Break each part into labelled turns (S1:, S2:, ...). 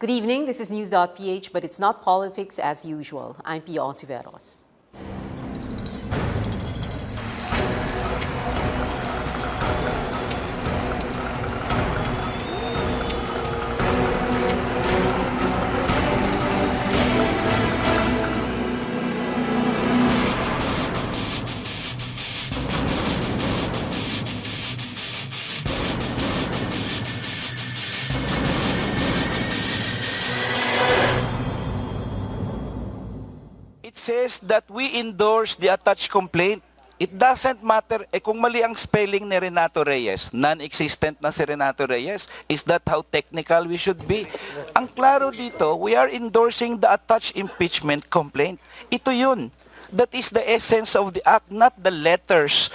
S1: Good evening, this is News.PH, but it's not politics as usual. I'm Pio Ontiveros.
S2: It says that we endorse the attached complaint. It doesn't matter kung mali ang spelling ni Renato Reyes, non-existent na si Renato Reyes. Is that how technical we should be? Ang klaro dito, we are endorsing the attached impeachment complaint. Ito yun. That is the essence of the act, not the letters.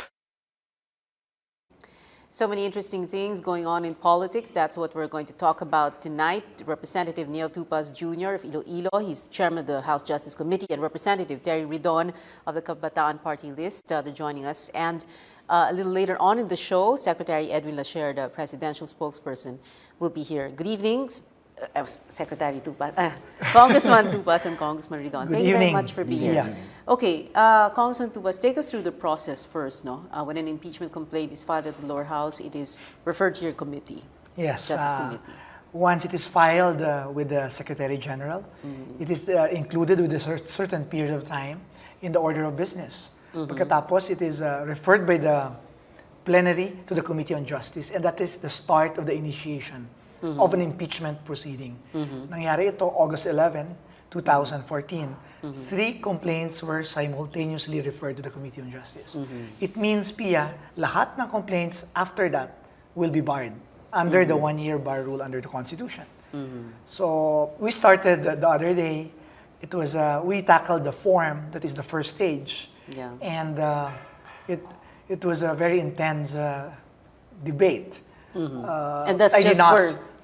S1: So many interesting things going on in politics. That's what we're going to talk about tonight. Representative Neil Tupas Jr. of Iloilo, he's chairman of the House Justice Committee, and Representative Terry Ridon of the Kabataan Party List, they're joining us. And a little later on in the show, Secretary Edwin Lasher, the presidential spokesperson, will be here. Good evening, Secretary Tupas, Congressman Tupas and Congressman Ridon. Thank you very much for being here. Okay, Congressman Tupas, take us through the process first. When an impeachment complaint is filed at the lower house, it is referred to your committee.
S3: Yes.
S1: Justice Committee.
S3: Once it is filed with the Secretary General, it is included with a certain period of time in the order of business. Pagkatapos, it is referred by the plenary to the Committee on Justice, and that is the start of the initiation of an impeachment proceeding. Nangyari ito August 11, 2014. 3 complaints were simultaneously referred to the Committee on Justice. It means, Pia, lahat ng complaints after that will be barred under the 1-year bar rule under the Constitution. So we started the other day. It was we tackled the form, that is the first stage, and it was a very intense debate.
S1: And that's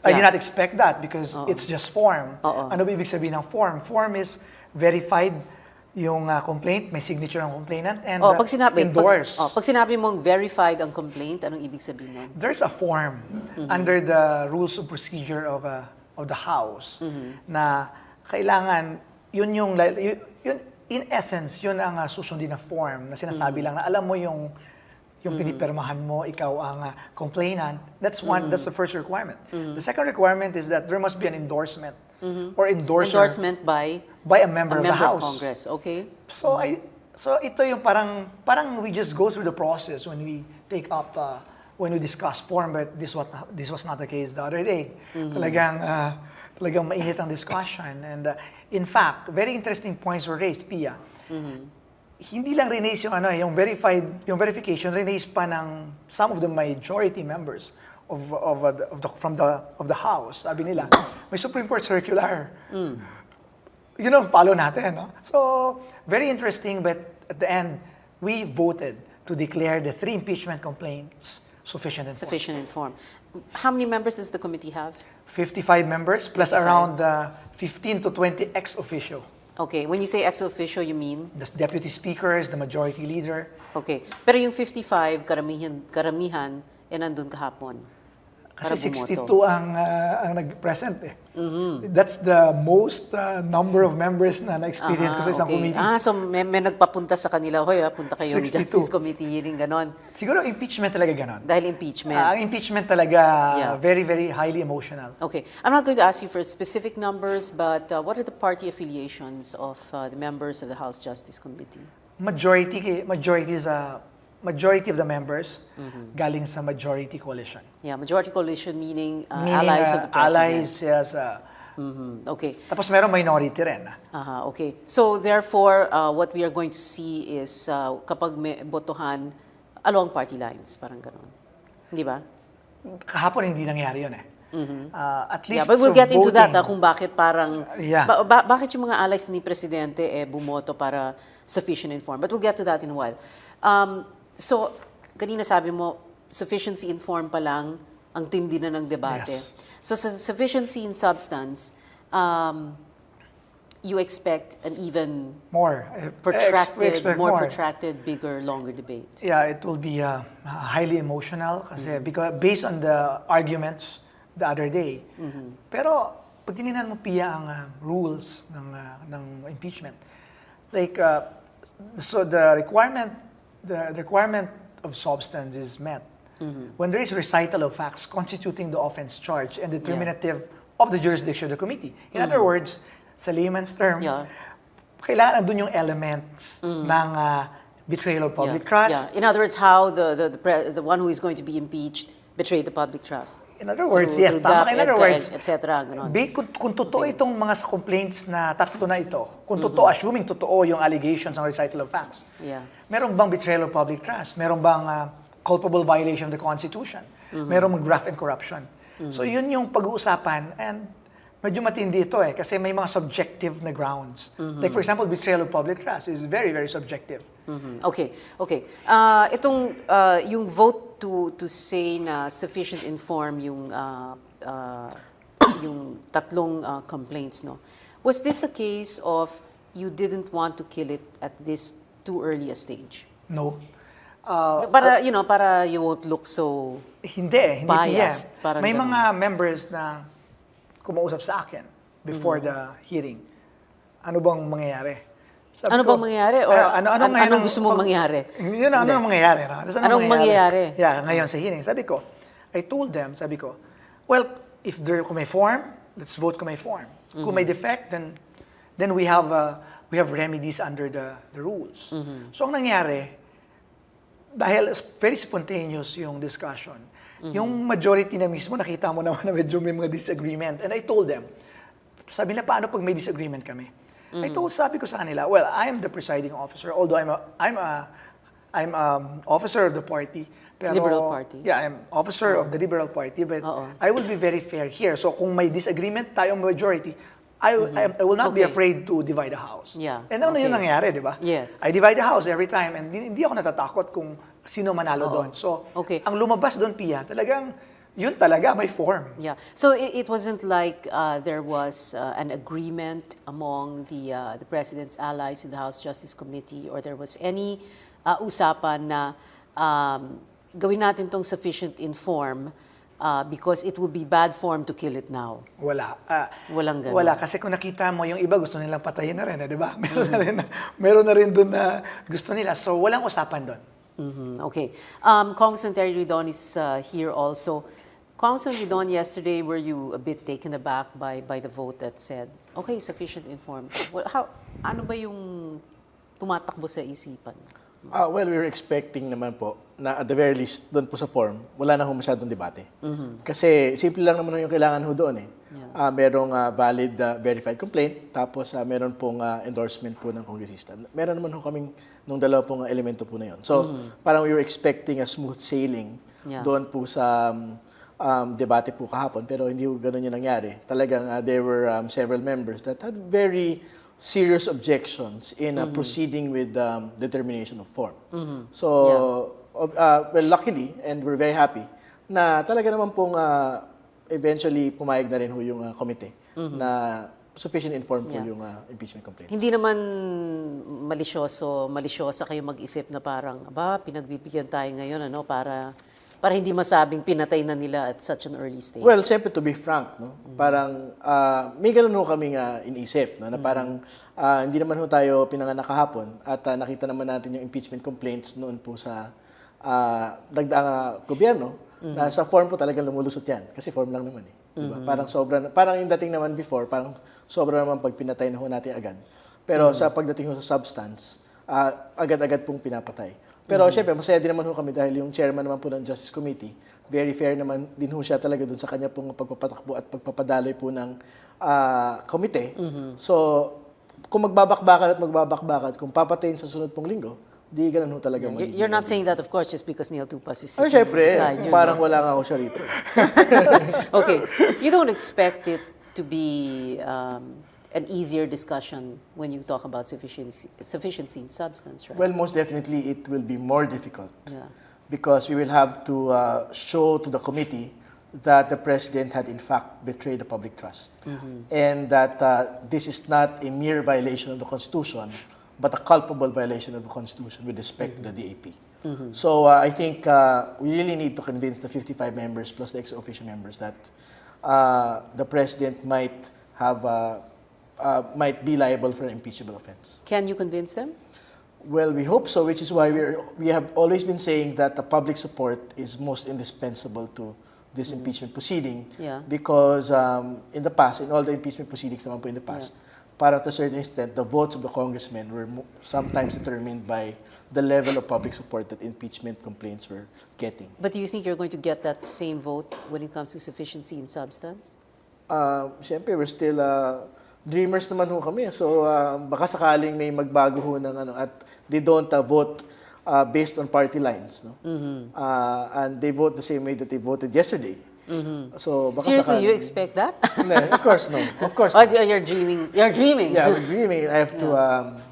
S3: I did not expect that because it's just form. Ano ba ibig sabihin ng form? Form is verified yung complaint, may signature ng complainant, and endorsed.
S1: Pag sinabi mong verified ang complaint, anong ibig sabihin nun?
S3: There's a form under the rules of procedure of the House na kailangan, yun in essence, yun ang susundin na form na sinasabi lang na alam mo yung pinipirmahan mo, ikaw ang complainant. That's the first requirement. The second requirement is that there must be an endorsement or endorser.
S1: Endorsement by
S3: a member of the House.
S1: Of Congress, okay.
S3: So ito yung parang we just go through the process when we take up when we discuss form, but this was not the case the other day. Talagang mainit ang discussion, and in fact, very interesting points were raised, Pia. Hindi lang rinaise yung verification, rinaise pa ng some of the majority members of the House. Sabi nila, may Supreme Court circular. Follow natin, no? So, very interesting, but at the end, we voted to declare the 3 impeachment complaints sufficient in form.
S1: Sufficient in form. How many members does the committee have?
S3: 55 members, plus 55. Around 15 to 20 ex officio.
S1: Okay, when you say ex officio, you mean?
S3: The deputy speakers, the majority leader.
S1: Okay, pero yung 55, karamihan, nandun kahapon.
S3: Kasi 62 ang nag-present eh. That's the most number of members na na-experience ko sa isang committee.
S1: So may nagpapunta sa kanila, hoy, punta kayo ng Justice Committee hearing, ganon.
S3: Siguro impeachment talaga ganon.
S1: Dahil impeachment.
S3: Ang impeachment talaga very, very highly emotional.
S1: Okay. I'm not going to ask you for specific numbers, but what are the party affiliations of the members of the House Justice Committee? Majority of the members galing sa majority coalition. Yeah, majority coalition meaning allies of the president.
S3: Allies, yes.
S1: Okay.
S3: Tapos meron minority rin.
S1: Okay. So therefore, what we are going to see is kapag may botohan along party lines, parang gano'n. Di ba?
S3: Kahapon hindi nangyari yun eh. At least
S1: but we'll get into that kung bakit parang bakit yung mga allies ni Presidente bumoto para sufficient in form. But we'll get to that in a while. So, kanina sabi mo, sufficiency in form pa lang ang tindi na ng debate.
S3: Yes.
S1: So, sa sufficiency in substance, you expect an even
S3: more
S1: protracted, bigger, longer debate.
S3: Yeah, it will be highly emotional kasi because based on the arguments the other day. Pero pag tinignan mo Pia ang rules ng impeachment, like so the requirement of substance is met when there is recital of facts constituting the offense charge and determinative of the jurisdiction of the committee. In other words, sa layman's term, kailangan andun yung elements ng betrayal of public trust.
S1: In other words, how the one who is going to be impeached betrayed the public trust.
S3: In other words, yes, tama. In other words,
S1: etc.
S3: Kung totoo itong mga complaints na tatlo na ito, kung totoo, assuming totoo yung allegations ng recital of facts, meron bang betrayal of public trust? Meron bang culpable violation of the Constitution? Meron bang graft and corruption? So yun yung pag-uusapan, and medyo matindi ito kasi may mga subjective na grounds. Like for example, betrayal of public trust is very, very subjective.
S1: Okay. Itong yung vote to say na sufficient inform yung tatlong complaints, no? Was this a case of you didn't want to kill it at this too early a stage?
S3: No.
S1: Para you won't look so
S3: hindi
S1: biased.
S3: May mga members na kumausap sa akin before the hearing. Ano bang mangyayari?
S1: Ano bang mangyayari? Or anong gusto mong mangyayari?
S3: Yun, ano mangyayari?
S1: Anong mangyayari?
S3: Yeah, ngayon sa hearing. I told them, well, if kung may form, let's vote kung may form. Kung may defect, then we have remedies under the rules. So ang nangyari, dahil very spontaneous yung discussion, yung majority na mismo, nakita mo naman na medyo may mga disagreement. And I told them, sabi na paano pag may disagreement kami? Sabi ko sa kanila, well, I am the presiding officer, although I'm officer of the party. Pero,
S1: Liberal Party.
S3: Yeah, I'm officer of the Liberal Party, but I will be very fair here. So kung may disagreement tayong majority, I will not be afraid to divide the house.
S1: Yeah.
S3: And ano yung nangyari, di ba?
S1: Yes.
S3: I divide the house every time, and hindi ako natatakot kung sino manalo doon. So, ang lumabas doon, Pia, yun talaga may form.
S1: Yeah. So it wasn't like there was an agreement among the President's allies in the House Justice Committee, or there was any usapan na gawin natin tong sufficient inform because it would be bad form to kill it now.
S3: Wala.
S1: Walang ganun.
S3: Wala. Kasi kung nakita mo, yung iba gusto nilang patayin na rin, di ba? Meron na rin doon na gusto nila. So, walang usapan doon.
S1: Okay. Congressman Terry Ridon is here also. Congressman Ridon, yesterday, were you a bit taken aback by the vote that said, okay, sufficient inform? Ano ba yung tumatakbo sa isipan?
S4: Well, we were expecting naman po na at the very least, doon po sa form, wala na ho masyadong debate. Kasi simple lang naman yung kailangan ho doon . Merong valid verified complaint, tapos meron pong endorsement po ng kongresista. Meron naman ho kaming nung dalawa pong elemento po na yun. So, parang we were expecting a smooth sailing doon po sa debate po kahapon, pero hindi ho ganun yung nangyari. Talagang there were several members that had very serious objections in proceeding with determination of form. So, well, luckily, and we're very happy, na talaga naman pong eventually pumayag na rin ho yung komite na sufficient informed po yung impeachment complaint.
S1: Hindi naman malisyosa kayo mag-isip na parang, pinagbibigyan tayo ngayon, para hindi masabing pinatay na nila at such an early stage.
S4: Well, siyempre to be frank, no? Parang may ganun ho kaming iniisip, no? Na parang hindi naman ho tayo pinanganak kahapon at nakita naman natin yung impeachment complaints noon po sa dagdaang gobyerno na sa form po talagang lumulusot yan kasi form lang naman . Diba? Parang yung dating naman before, parang sobra naman pag pinatay na ho natin agad. Pero sa pagdating ho sa substance, agad-agad pong pinapatay. Pero syempre, masaya din naman ho kami dahil yung chairman naman po ng Justice Committee, very fair naman din ho siya talaga dun sa kanya pong pagpapatakbo at pagpapadaloy po ng komite. So, kung magbabakbakan, kung papatayin sa sunod pong linggo, di ganun ho talaga.
S1: You're not saying that, of course, just because Neil Tupas is sitting
S4: syempre,
S1: beside you.
S4: parang wala nga ho siya rito.
S1: Okay. You don't expect it to be an easier discussion when you talk about sufficiency in substance, right?
S4: Well, most definitely it will be more difficult because we will have to show to the committee that the president had in fact betrayed the public trust and that this is not a mere violation of the Constitution but a culpable violation of the Constitution with respect to the DAP. So I think we really need to convince the 55 members plus the ex-officio members that the president might be liable for an impeachable offense.
S1: Can you convince them?
S4: Well, we hope so, which is why we have always been saying that the public support is most indispensable to this impeachment proceeding.
S1: Yeah.
S4: Because in the past, in all the impeachment proceedings naman po in the past, para to a certain extent, the votes of the congressmen were sometimes determined by the level of public support that impeachment complaints were getting.
S1: But do you think you're going to get that same vote when it comes to sufficiency in substance?
S4: Siyempre, we're still dreamers naman ho kami. So, baka sakaling may magbago ho ng ano, at they don't vote based on party lines. No? And they vote the same way that they voted yesterday. So, baka
S1: Seriously,
S4: sakaling,
S1: you expect that?
S4: No, of course no. Of course
S1: Oh,
S4: not.
S1: you're dreaming. You're dreaming.
S4: Yeah, we're dreaming. I have to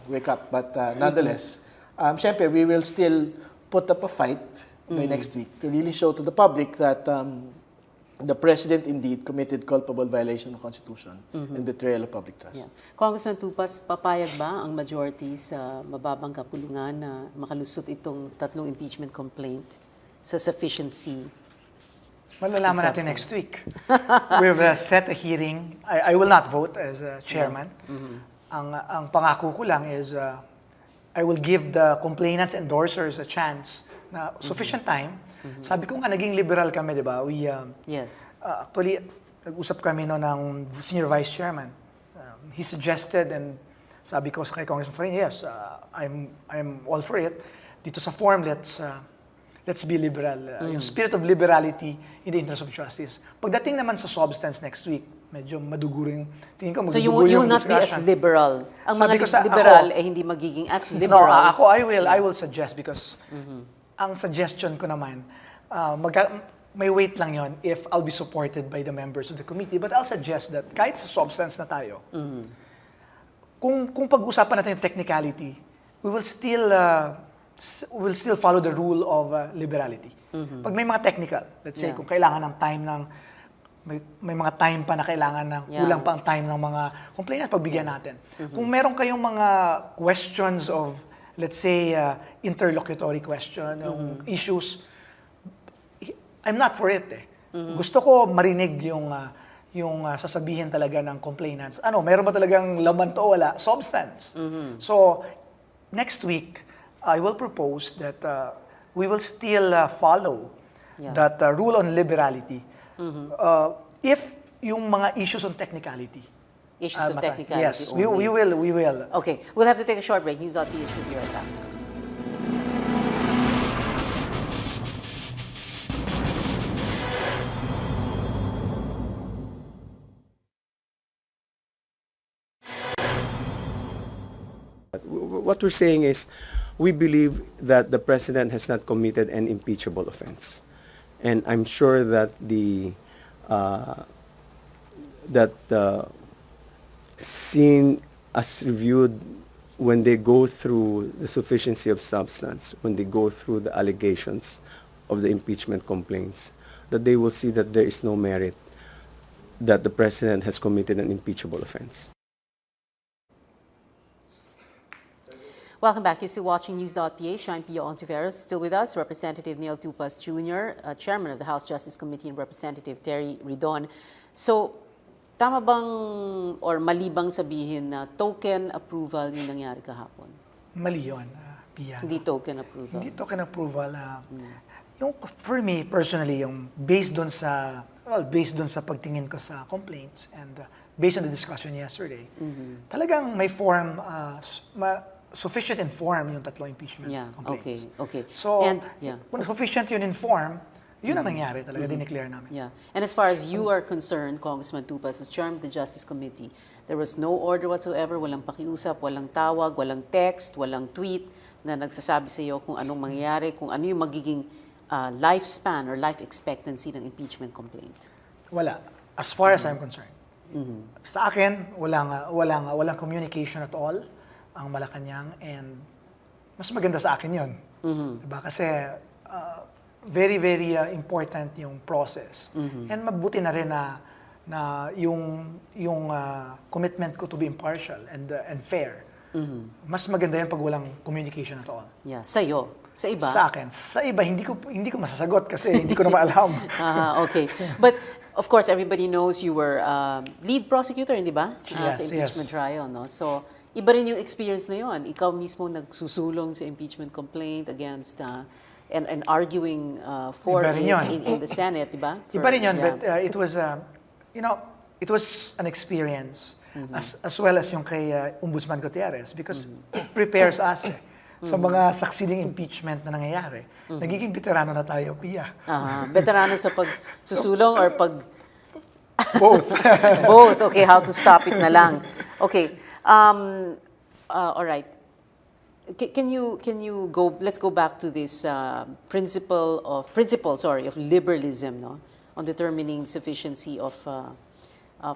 S4: wake up. But nonetheless, siyempre, we will still put up a fight by next week to really show to the public that the President indeed committed culpable violation of the Constitution and betrayal of public trust.
S1: Yeah. Congressman Tupas, papayag ba ang majority sa mababang kapulungan na makalusot itong tatlong impeachment complaint sa sufficiency?
S3: Malalaman natin next week. We've set a hearing. I will not vote as chairman. Ang pangako ko lang is I will give the complainants, endorsers a chance na sufficient time. Sabi ko nga, naging liberal kami, di ba?
S1: Yes.
S3: Actually, nag-usap kami no ng senior vice chairman. He suggested and sabi ko sa kay Congressman Farin, yes, I'm all for it. Dito sa form, let's be liberal. Yung spirit of liberality in the interest of justice. Pagdating naman sa substance next week, medyo maduguring, tingin ko
S1: So you
S3: madudugo
S1: will
S3: yung
S1: not be as
S3: discussion.
S1: liberal. Ang
S3: Sabi
S1: mga
S3: ko sa-
S1: liberal
S3: ako-
S1: eh hindi magiging as
S3: No,
S1: liberal.
S3: ako, I will suggest because ang suggestion ko naman, may weight lang yon if I'll be supported by the members of the committee. But I'll suggest that kahit sa substance na tayo, kung pag-usapan natin yung technicality, we will still follow the rule of liberality. Pag may mga technical, let's say, kung kailangan ng time ng, may mga time pa na kailangan ng, kulang pa ang time ng mga complainant, pagbigyan natin. Kung meron kayong mga questions of, let's say, interlocutory question, yung issues, I'm not for it eh. Gusto ko marinig yung sasabihin talaga ng complainants. Meron ba talagang laman to o wala? Substance. So, next week, I will propose that we will still follow that rule on liberality. If yung mga issues on technicality.
S1: Issues of technicality
S3: Yes,
S1: only.
S3: we will.
S1: Okay, we'll have to take a short break. News.PH should be right back.
S5: What we're saying is, we believe that the president has not committed an impeachable offense, and I'm sure that the scene as reviewed when they go through the sufficiency of substance, when they go through the allegations of the impeachment complaints, that they will see that there is no merit that the president has committed an impeachable offense.
S1: Welcome back. You're still watching News.PH. I'm Pio Ontiveros. Still with us, Representative Neil Tupas Jr., Chairman of the House Justice Committee, and Representative Terry Ridon. So, tama bang or mali bang sabihin na token approval yung nangyari kahapon?
S3: Mali yun, Pia.
S1: Hindi token approval?
S3: Hindi token approval. Yung, for me, personally, yung based dun sa pagtingin ko sa complaints and based on the discussion yesterday, talagang may form, sufficient in form yung tatlong impeachment complaints.
S1: Okay.
S3: So,
S1: And,
S3: kung sufficient yun in form, yun ang nangyari talaga, dineclare namin.
S1: Yeah. And as far as you are concerned, Congressman Tupas, as Chairman of the Justice Committee, there was no order whatsoever, walang pakiusap, walang tawag, walang text, walang tweet na nagsasabi sa iyo kung anong mangyayari, kung ano yung magiging lifespan or life expectancy ng impeachment complaint.
S3: Wala. As far as I'm concerned. Sa akin, walang communication at all ang Malacanang, and mas maganda sa akin yun. Diba? Kasi very, very important yung process. And mabuti na rin na yung commitment ko to be impartial and fair. Mas maganda yan pag walang communication at all.
S1: Yeah, sa'yo. Sa iba?
S3: Sa akin. Sa iba, hindi ko masasagot kasi hindi ko na maalam.
S1: Okay. But of course, everybody knows you were lead prosecutor, hindi ba?
S3: Yes,
S1: sa impeachment
S3: yes.
S1: trial, no? So, iba rin yung experience na yon. Ikaw mismo nagsusulong sa impeachment complaint against and arguing for
S3: Iba rin
S1: it
S3: yun.
S1: in the Senate, di ba?
S3: Iba rin yun,
S1: Yeah.
S3: but it was, it was an experience as well as yung kay Ombudsman Gutierrez because it prepares us sa mga succeeding impeachment na nangyayari. Nagiging veterano na tayo, Pia.
S1: Veterano sa pagsusulong or pag...
S3: Both.
S1: Both. Okay, how to stop it na lang. Okay. All right. Can you go? Let's go back to this principle of liberalism, no, on determining sufficiency of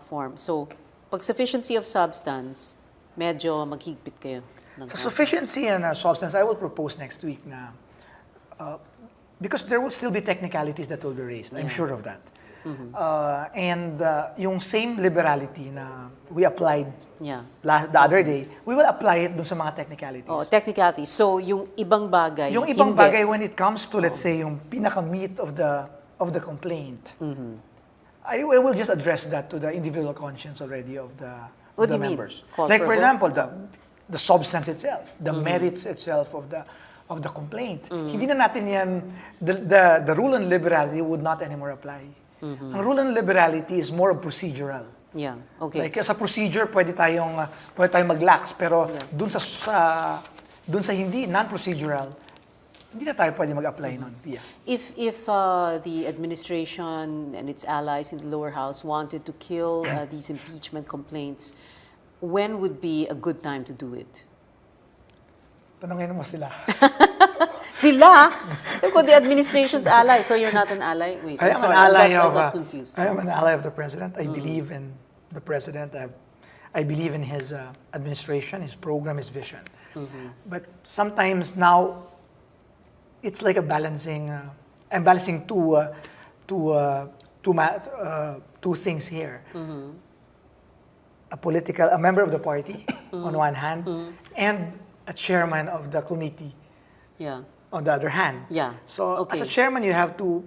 S1: form. So, pag sufficiency of substance, medyo maghigpit kayo.
S3: So sufficiency and substance, I will propose next week na because there will still be technicalities that will be raised. I'm sure of that. And yung same liberality na we applied the other day, we will apply it dun sa mga technicalities.
S1: Oh, technicalities. So, yung ibang bagay,
S3: Yung ibang
S1: hindi.
S3: bagay when it comes to, let's say, yung pinaka-meat of the complaint, I will just address that to the individual conscience already of the
S1: What do you mean?
S3: members.
S1: Call
S3: Like,
S1: for
S3: for
S1: a vote?
S3: example, the substance itself, the merits itself of the complaint. Hindi na natin yan, the rule on liberality would not anymore apply. Ang rule on liberality is more procedural.
S1: Yeah, okay.
S3: Like sa procedure, pwede tayong mag-lax, pero dun sa hindi, non-procedural, hindi na tayo pwede mag-apply nun, Pia.
S1: If the administration and its allies in the lower house wanted to kill these impeachment complaints, when would be a good time to do it?
S3: Tanongin mo sila.
S1: Sila? Kung the administration's ally, so you're not an ally? Wait,
S3: I
S1: I'm
S3: am
S1: sorry,
S3: an ally
S1: I got confused.
S3: I am an ally of the president. I believe in the president. I believe in his administration, his program, his vision. But sometimes now, it's like a balancing. I'm balancing two things here. A member of the party on one hand, and a chairman of the committee.
S1: Yeah.
S3: On the other hand.
S1: Yeah.
S3: So
S1: Okay.
S3: as a chairman, you have to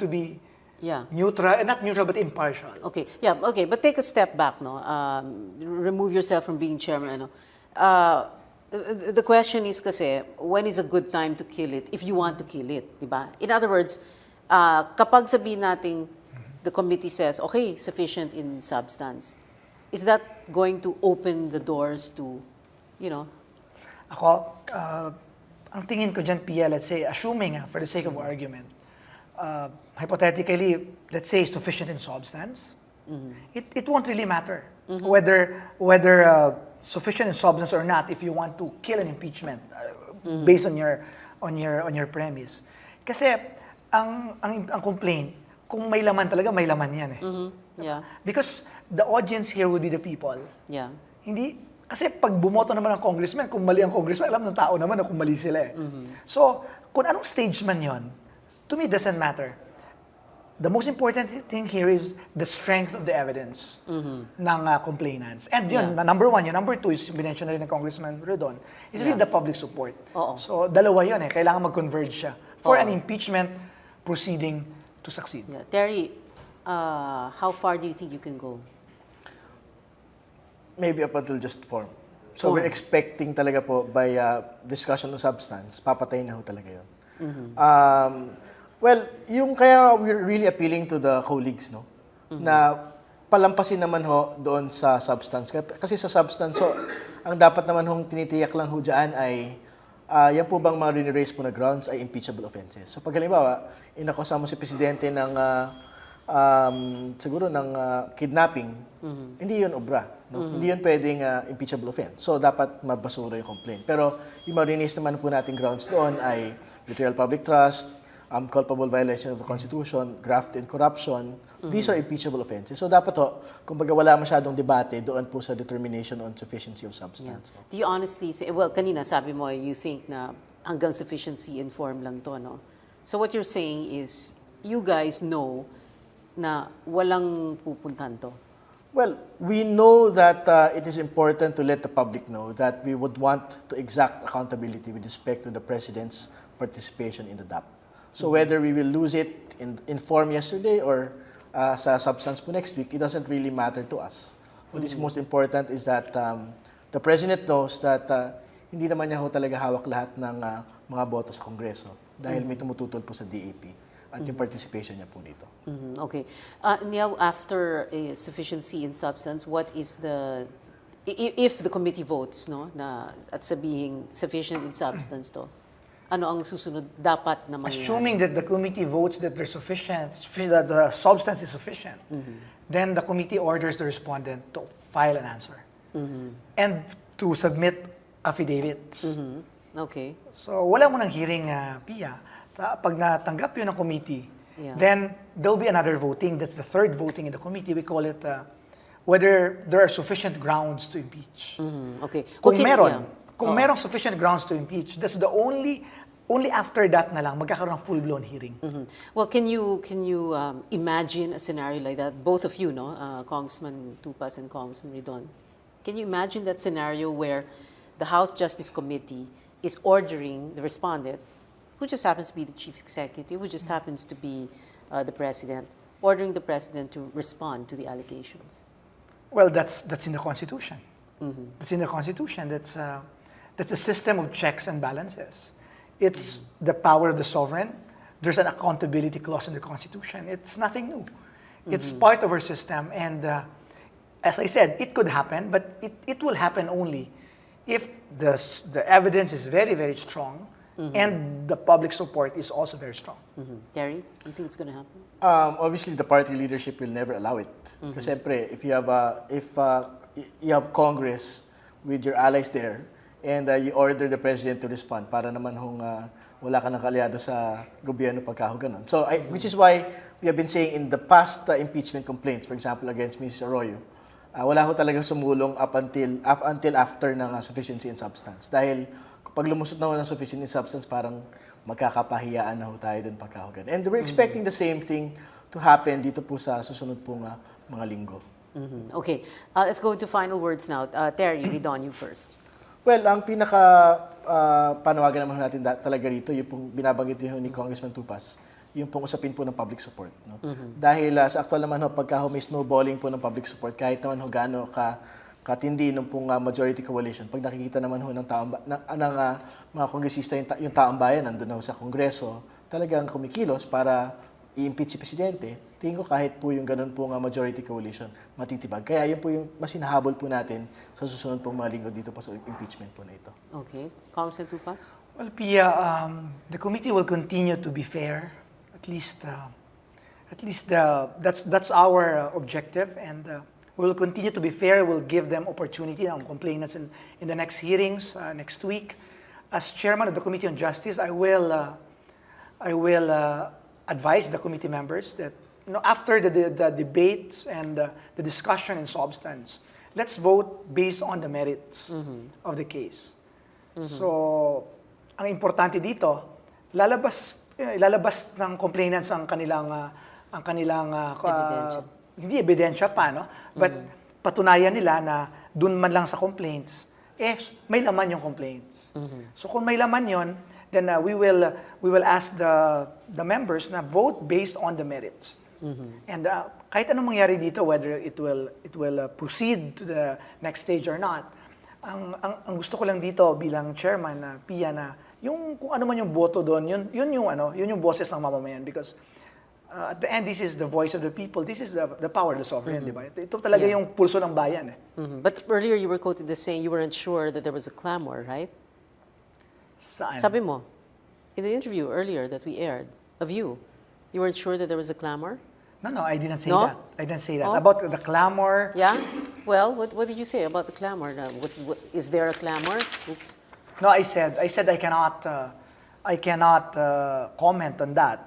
S3: be
S1: Yeah.
S3: neutral, not neutral but impartial.
S1: Okay. Yeah. Okay. But take a step back, no. Remove yourself from being chairman. Ano. The question is kasi, when is a good time to kill it? If you want to kill it, di ba? In other words, kapag sabihin natin, the committee says, okay, sufficient in substance, is that going to open the doors to,
S3: Ako, ang tingin ko dyan, Pia, let's say, assuming, for the sake of argument, hypothetically, let's say sufficient in substance, it won't really matter whether sufficient in substance or not if you want to kill an impeachment based on your premise. Kasi ang complaint, kung may laman talaga, may laman yan eh.
S1: Yeah.
S3: Because the audience here will be the people.
S1: Yeah.
S3: Kasi pag bumoto naman ang congressman, kung mali ang congressman, alam ng tao naman na kung mali sila eh. So, kung anong stage man yon, to me, doesn't matter. The most important thing here is the strength of the evidence ng complainants. And yun, number one. Yung number two is, binention na rin ng Congressman Redon, is really the public support.
S1: Oo.
S3: So, dalawa yun eh. Kailangan mag-converge siya for an impeachment proceeding to succeed.
S1: Yeah. Terry, how far do you think you can go?
S4: Maybe up until just form. So we're expecting talaga po by discussion of substance, papatayin na ho talaga yun. Well, yung kaya we're really appealing to the colleagues, no? Na palampasin naman ho doon sa substance. Kasi sa substance, so, ang dapat naman hong tinitiyak lang ho dyan ay yan po bang mga riniraise po na grounds ay impeachable offenses. So pag halimbawa, inakusa mo si Presidente ng siguro ng kidnapping, hindi yun obra. No? Hindi yun pwedeng impeachable offense. So, dapat mabasura yung complaint. Pero, yung marinis naman po nating grounds doon ay betrayal of public trust, culpable violation of the Constitution, graft and corruption. These are impeachable offenses. So, dapat ho, kumbaga wala masyadong debate doon po sa determination on sufficiency of substance.
S1: Yeah. Do you honestly think, well, kanina sabi mo, you think na hanggang sufficiency in form lang to, no? So, what you're saying is, you guys know na walang pupuntan to.
S4: Well, we know that it is important to let the public know that we would want to exact accountability with respect to the President's participation in the DAP. So whether we will lose it in form yesterday or sa substance po next week, it doesn't really matter to us. What is most important is that the President knows that hindi naman niya ho talaga hawak lahat ng mga boto sa Kongreso dahil may tumututol po sa DAP at yung participation niya po dito.
S1: Okay. Now, after sufficiency in substance, what is the, if the committee votes, no, na at sabihing sufficient in substance to, ano ang susunod dapat na mangyayari?
S3: Assuming that the committee votes that they're sufficient, that the substance is sufficient, then the committee orders the respondent to file an answer and to submit affidavits.
S1: Okay.
S3: So wala mo ng hearing, Pia. Pag natanggap yun ng committee, then there'll be another voting. That's the third voting in the committee. We call it whether there are sufficient grounds to impeach.
S1: Okay.
S3: Kung meron, kung merong sufficient grounds to impeach, that's the only after that na lang magkakaroon ng full-blown hearing.
S1: Well, can you imagine a scenario like that? Both of you, no, Congressman Tupas and Congressman Ridon, can you imagine that scenario where the House Justice Committee is ordering the respondent, who just happens to be the chief executive, who just happens to be the president, ordering the president to respond to the allegations?
S3: Well, that's in the Constitution. That's in the Constitution. That's a system of checks and balances. It's the power of the sovereign. There's an accountability clause in the Constitution. It's nothing new. It's part of our system. And as I said, it could happen, but it will happen only if the evidence is very, very strong and the public support is also very strong.
S1: Terry, do you think it's going to happen?
S4: Obviously, the party leadership will never allow it. Kasi siyempre, if you have Congress with your allies there, and you order the President to respond para naman wala ka ng kalyado sa gobyerno pagkaho ganun. So, which is why we have been saying in the past impeachment complaints, for example, against Mrs. Arroyo, wala ho talagang sumulong up until after ng sufficiency in substance. Dahil pag lumusot na ho ng sufficiency in substance, parang magkakapahiyaan na ho tayo dun pagkaho ganun. And we're expecting the same thing to happen dito po sa susunod pong mga linggo.
S1: Okay, let's go into final words now. Terry, Ridon, you first.
S4: Well, ang pinaka panawagan naman natin talaga rito, yung pong binabanggit ni Congressman Tupas, yung pong usapin po ng public support. No? Dahil sa actual naman pagka may snowballing po ng public support, kahit naman gaano katindi ng pong majority coalition, pag nakikita naman ng mga kongresista yung taong bayan nandun sa Kongreso, talagang kumikilos para i-impeach si Presidente, tingin ko kahit po yung ganun po majority coalition, matitibag. Kaya yun po yung mas hinahabol po natin sa susunod pong mga linggo dito pa sa impeachment po na ito.
S1: Okay. Congressman Tupas?
S3: Well, Pia, the committee will continue to be fair. At least that's our objective, and we will continue to be fair. We'll give them opportunity on complainants in the next hearings next week. As chairman of the Committee on Justice, I will advise the committee members that after the debates and the discussion in substance, let's vote based on the merits of the case. So, ang importante dito, lalabas ng complainants ang kanilang
S1: Ebidensya.
S3: hindi ebidensya pa, no? But patunayan nila na dun man lang sa complaints, may laman yung complaints. So kung may laman yon, then we will ask the members na vote based on the merits. And kahit anong mangyari dito, whether it will proceed to the next stage or not, ang gusto ko lang dito bilang chairman na Pia na yung kung ano man yung boto doon, yun yung boses ng mamamayan, because at the end, this is the voice of the people. This is the power of the sovereign, di ba? Ito talaga yung pulso ng bayan.
S1: But earlier you were quoted as saying you weren't sure that there was a clamor, right?
S3: Saan?
S1: Sabi mo, in the interview earlier that we aired of you weren't sure that there was a clamor?
S3: No, I didn't say
S1: No?
S3: that. I didn't say that.
S1: Oh.
S3: About the clamor,
S1: Yeah? Well, what did you say about the clamor? Is there a clamor? Oops.
S3: no, I said I cannot comment on that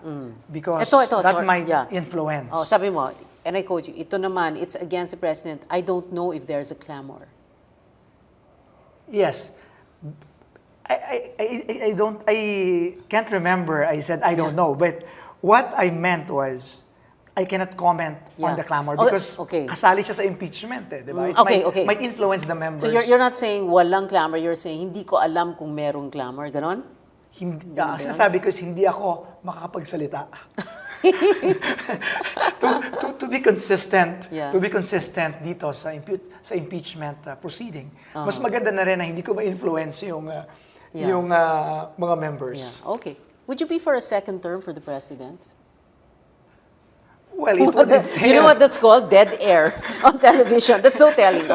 S3: because
S1: Ito,
S3: that
S1: sorry.
S3: might
S1: Yeah.
S3: influence.
S1: Oh, sabi mo, and I quote you, ito naman, it's against the president. I don't know if there's a clamor.
S3: Yes. I can't remember. I said I don't know, but what I meant was I cannot comment
S1: Yeah.
S3: on the clamor
S1: Oh,
S3: because
S1: okay.
S3: kasali siya sa impeachment eh, di ba? It might influence the members.
S1: So you're not saying walang clamor, you're saying hindi ko alam kung merong clamor, ganon?
S3: Hindi, ang sinasabi ko is hindi ako makakapagsalita. to be consistent,
S1: Yeah.
S3: to be consistent dito sa impeachment proceeding. Mas maganda na rin na hindi ko ma-influence yung mga members.
S1: Yeah. Okay. Would you be for a second term for the president?
S3: Well, it would entail,
S1: You know what that's called? Dead air on television. That's so telling.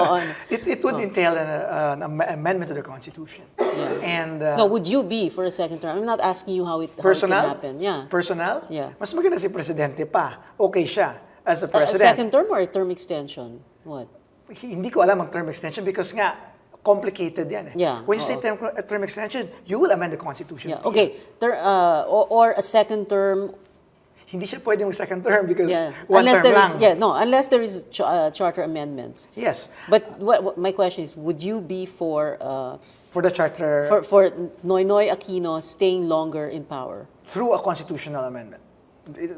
S3: it would entail an amendment to the Constitution.
S1: Yeah.
S3: And
S1: No, would you be for a second term? I'm not asking you how it can
S3: personal,
S1: happen. Yeah.
S3: personal,
S1: Yeah.
S3: mas maganda si presidente pa. Okay siya as a
S1: A
S3: president.
S1: second term or a term extension? What?
S3: Hindi ko alam ang term extension because nga complicated yan eh.
S1: Yeah.
S3: When you say term extension, you will amend the Constitution.
S1: Yeah. Okay. Or a second term.
S3: Hindi siya pwede mag second term because
S1: Yeah.
S3: one
S1: Unless
S3: term
S1: there
S3: lang.
S1: is unless there is charter amendments.
S3: Yes.
S1: But what my question is, would you be for
S3: For the charter,
S1: for Noynoy Aquino staying longer in power
S3: through a constitutional amendment.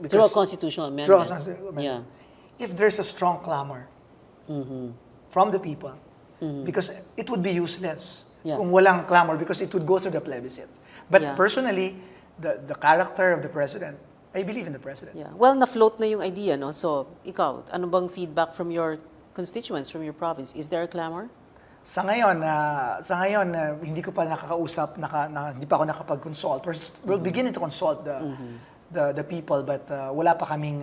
S1: through a constitutional amendment?
S3: Through a constitutional amendment.
S1: Yeah.
S3: If there's a strong clamor from the people, because it would be useless
S1: Yeah.
S3: kung walang clamor because it would go through the plebiscite. But
S1: Yeah.
S3: personally, the character of the president, I believe in the president.
S1: Yeah. Well, na-float na yung idea, no? So, ikaw, ano bang feedback from your constituents, from your province? Is there a clamor?
S3: Sa ngayon, hindi ko pa nakakausap, hindi pa ako nakapag-consult. We're beginning to consult the people, but wala pa kaming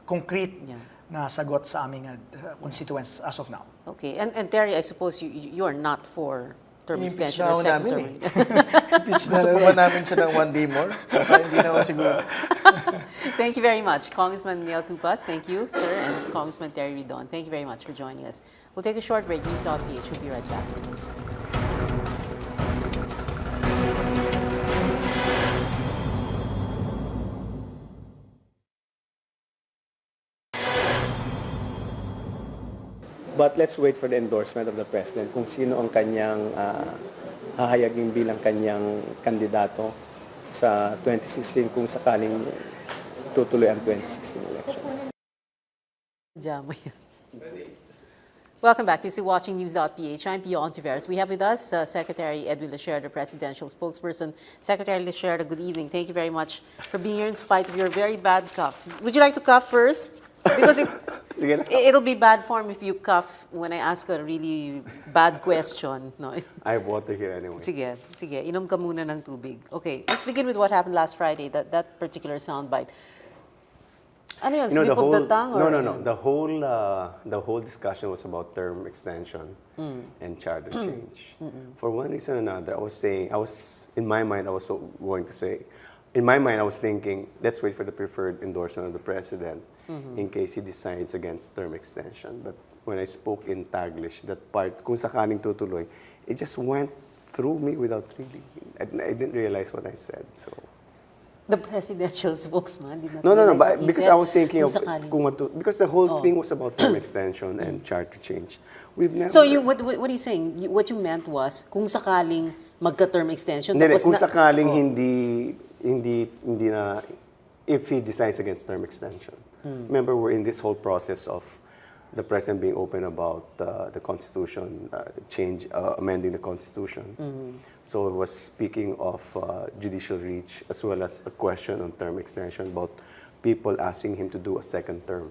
S3: concrete na sagot sa aming constituents as of now.
S1: Okay. And Terry, I suppose you are not for term
S4: Inimpeach
S1: extension
S4: na
S1: or
S4: ako
S1: second
S4: namin
S1: term.
S4: Gusto pa ba namin siya ng one day more? Baka hindi na ako siguro.
S1: Thank you very much, Congressman Neil Tupas. Thank you, sir, and Congressman Terry Ridon. Thank you very much for joining us. We'll take a short break. News.PH. We'll be right back.
S5: But let's wait for the endorsement of the President kung sino ang kanyang hahayagin bilang kanyang kandidato sa 2016 kung sakaling tutuloy ang 2016 elections.
S1: Jamo yan. Welcome back. You're still watching News.PH. I'm Pio Ontiveros. We have with us Secretary Edwin Lecher, the presidential spokesperson. Secretary Lecher, good evening. Thank you very much for being here in spite of your very bad cough. Would you like to cough first? Because it'll be bad form if you cough when I ask a really bad question. No?
S5: I have water here anyway.
S1: Sige. Inom ka muna ng tubig. Okay, let's begin with what happened last Friday, that particular soundbite. Ano yun, slip of the tongue? Or
S5: No. The whole discussion was about term extension and charter change. For one reason or another, in my mind, I was thinking, let's wait for the preferred endorsement of the president in case he decides against term extension. But when I spoke in Taglish, that part, kung sakaling tutuloy, it just went through me without really, I didn't realize what I said, so.
S1: The presidential spokesman did not
S5: No,
S1: realize what he
S5: because
S1: said,
S5: I was thinking of,
S1: sakaling.
S5: because the whole thing was about term extension and charter change. We've never...
S1: So what are you saying? What you meant was, kung sakaling magka-term extension,
S5: Hindi,
S1: tapos
S5: kung
S1: na...
S5: sakaling hindi na, if he decides against term extension. Remember, we're in this whole process of the president being open about the Constitution, amending the Constitution. So it was speaking of judicial reach as well as a question on term extension about people asking him to do a second term.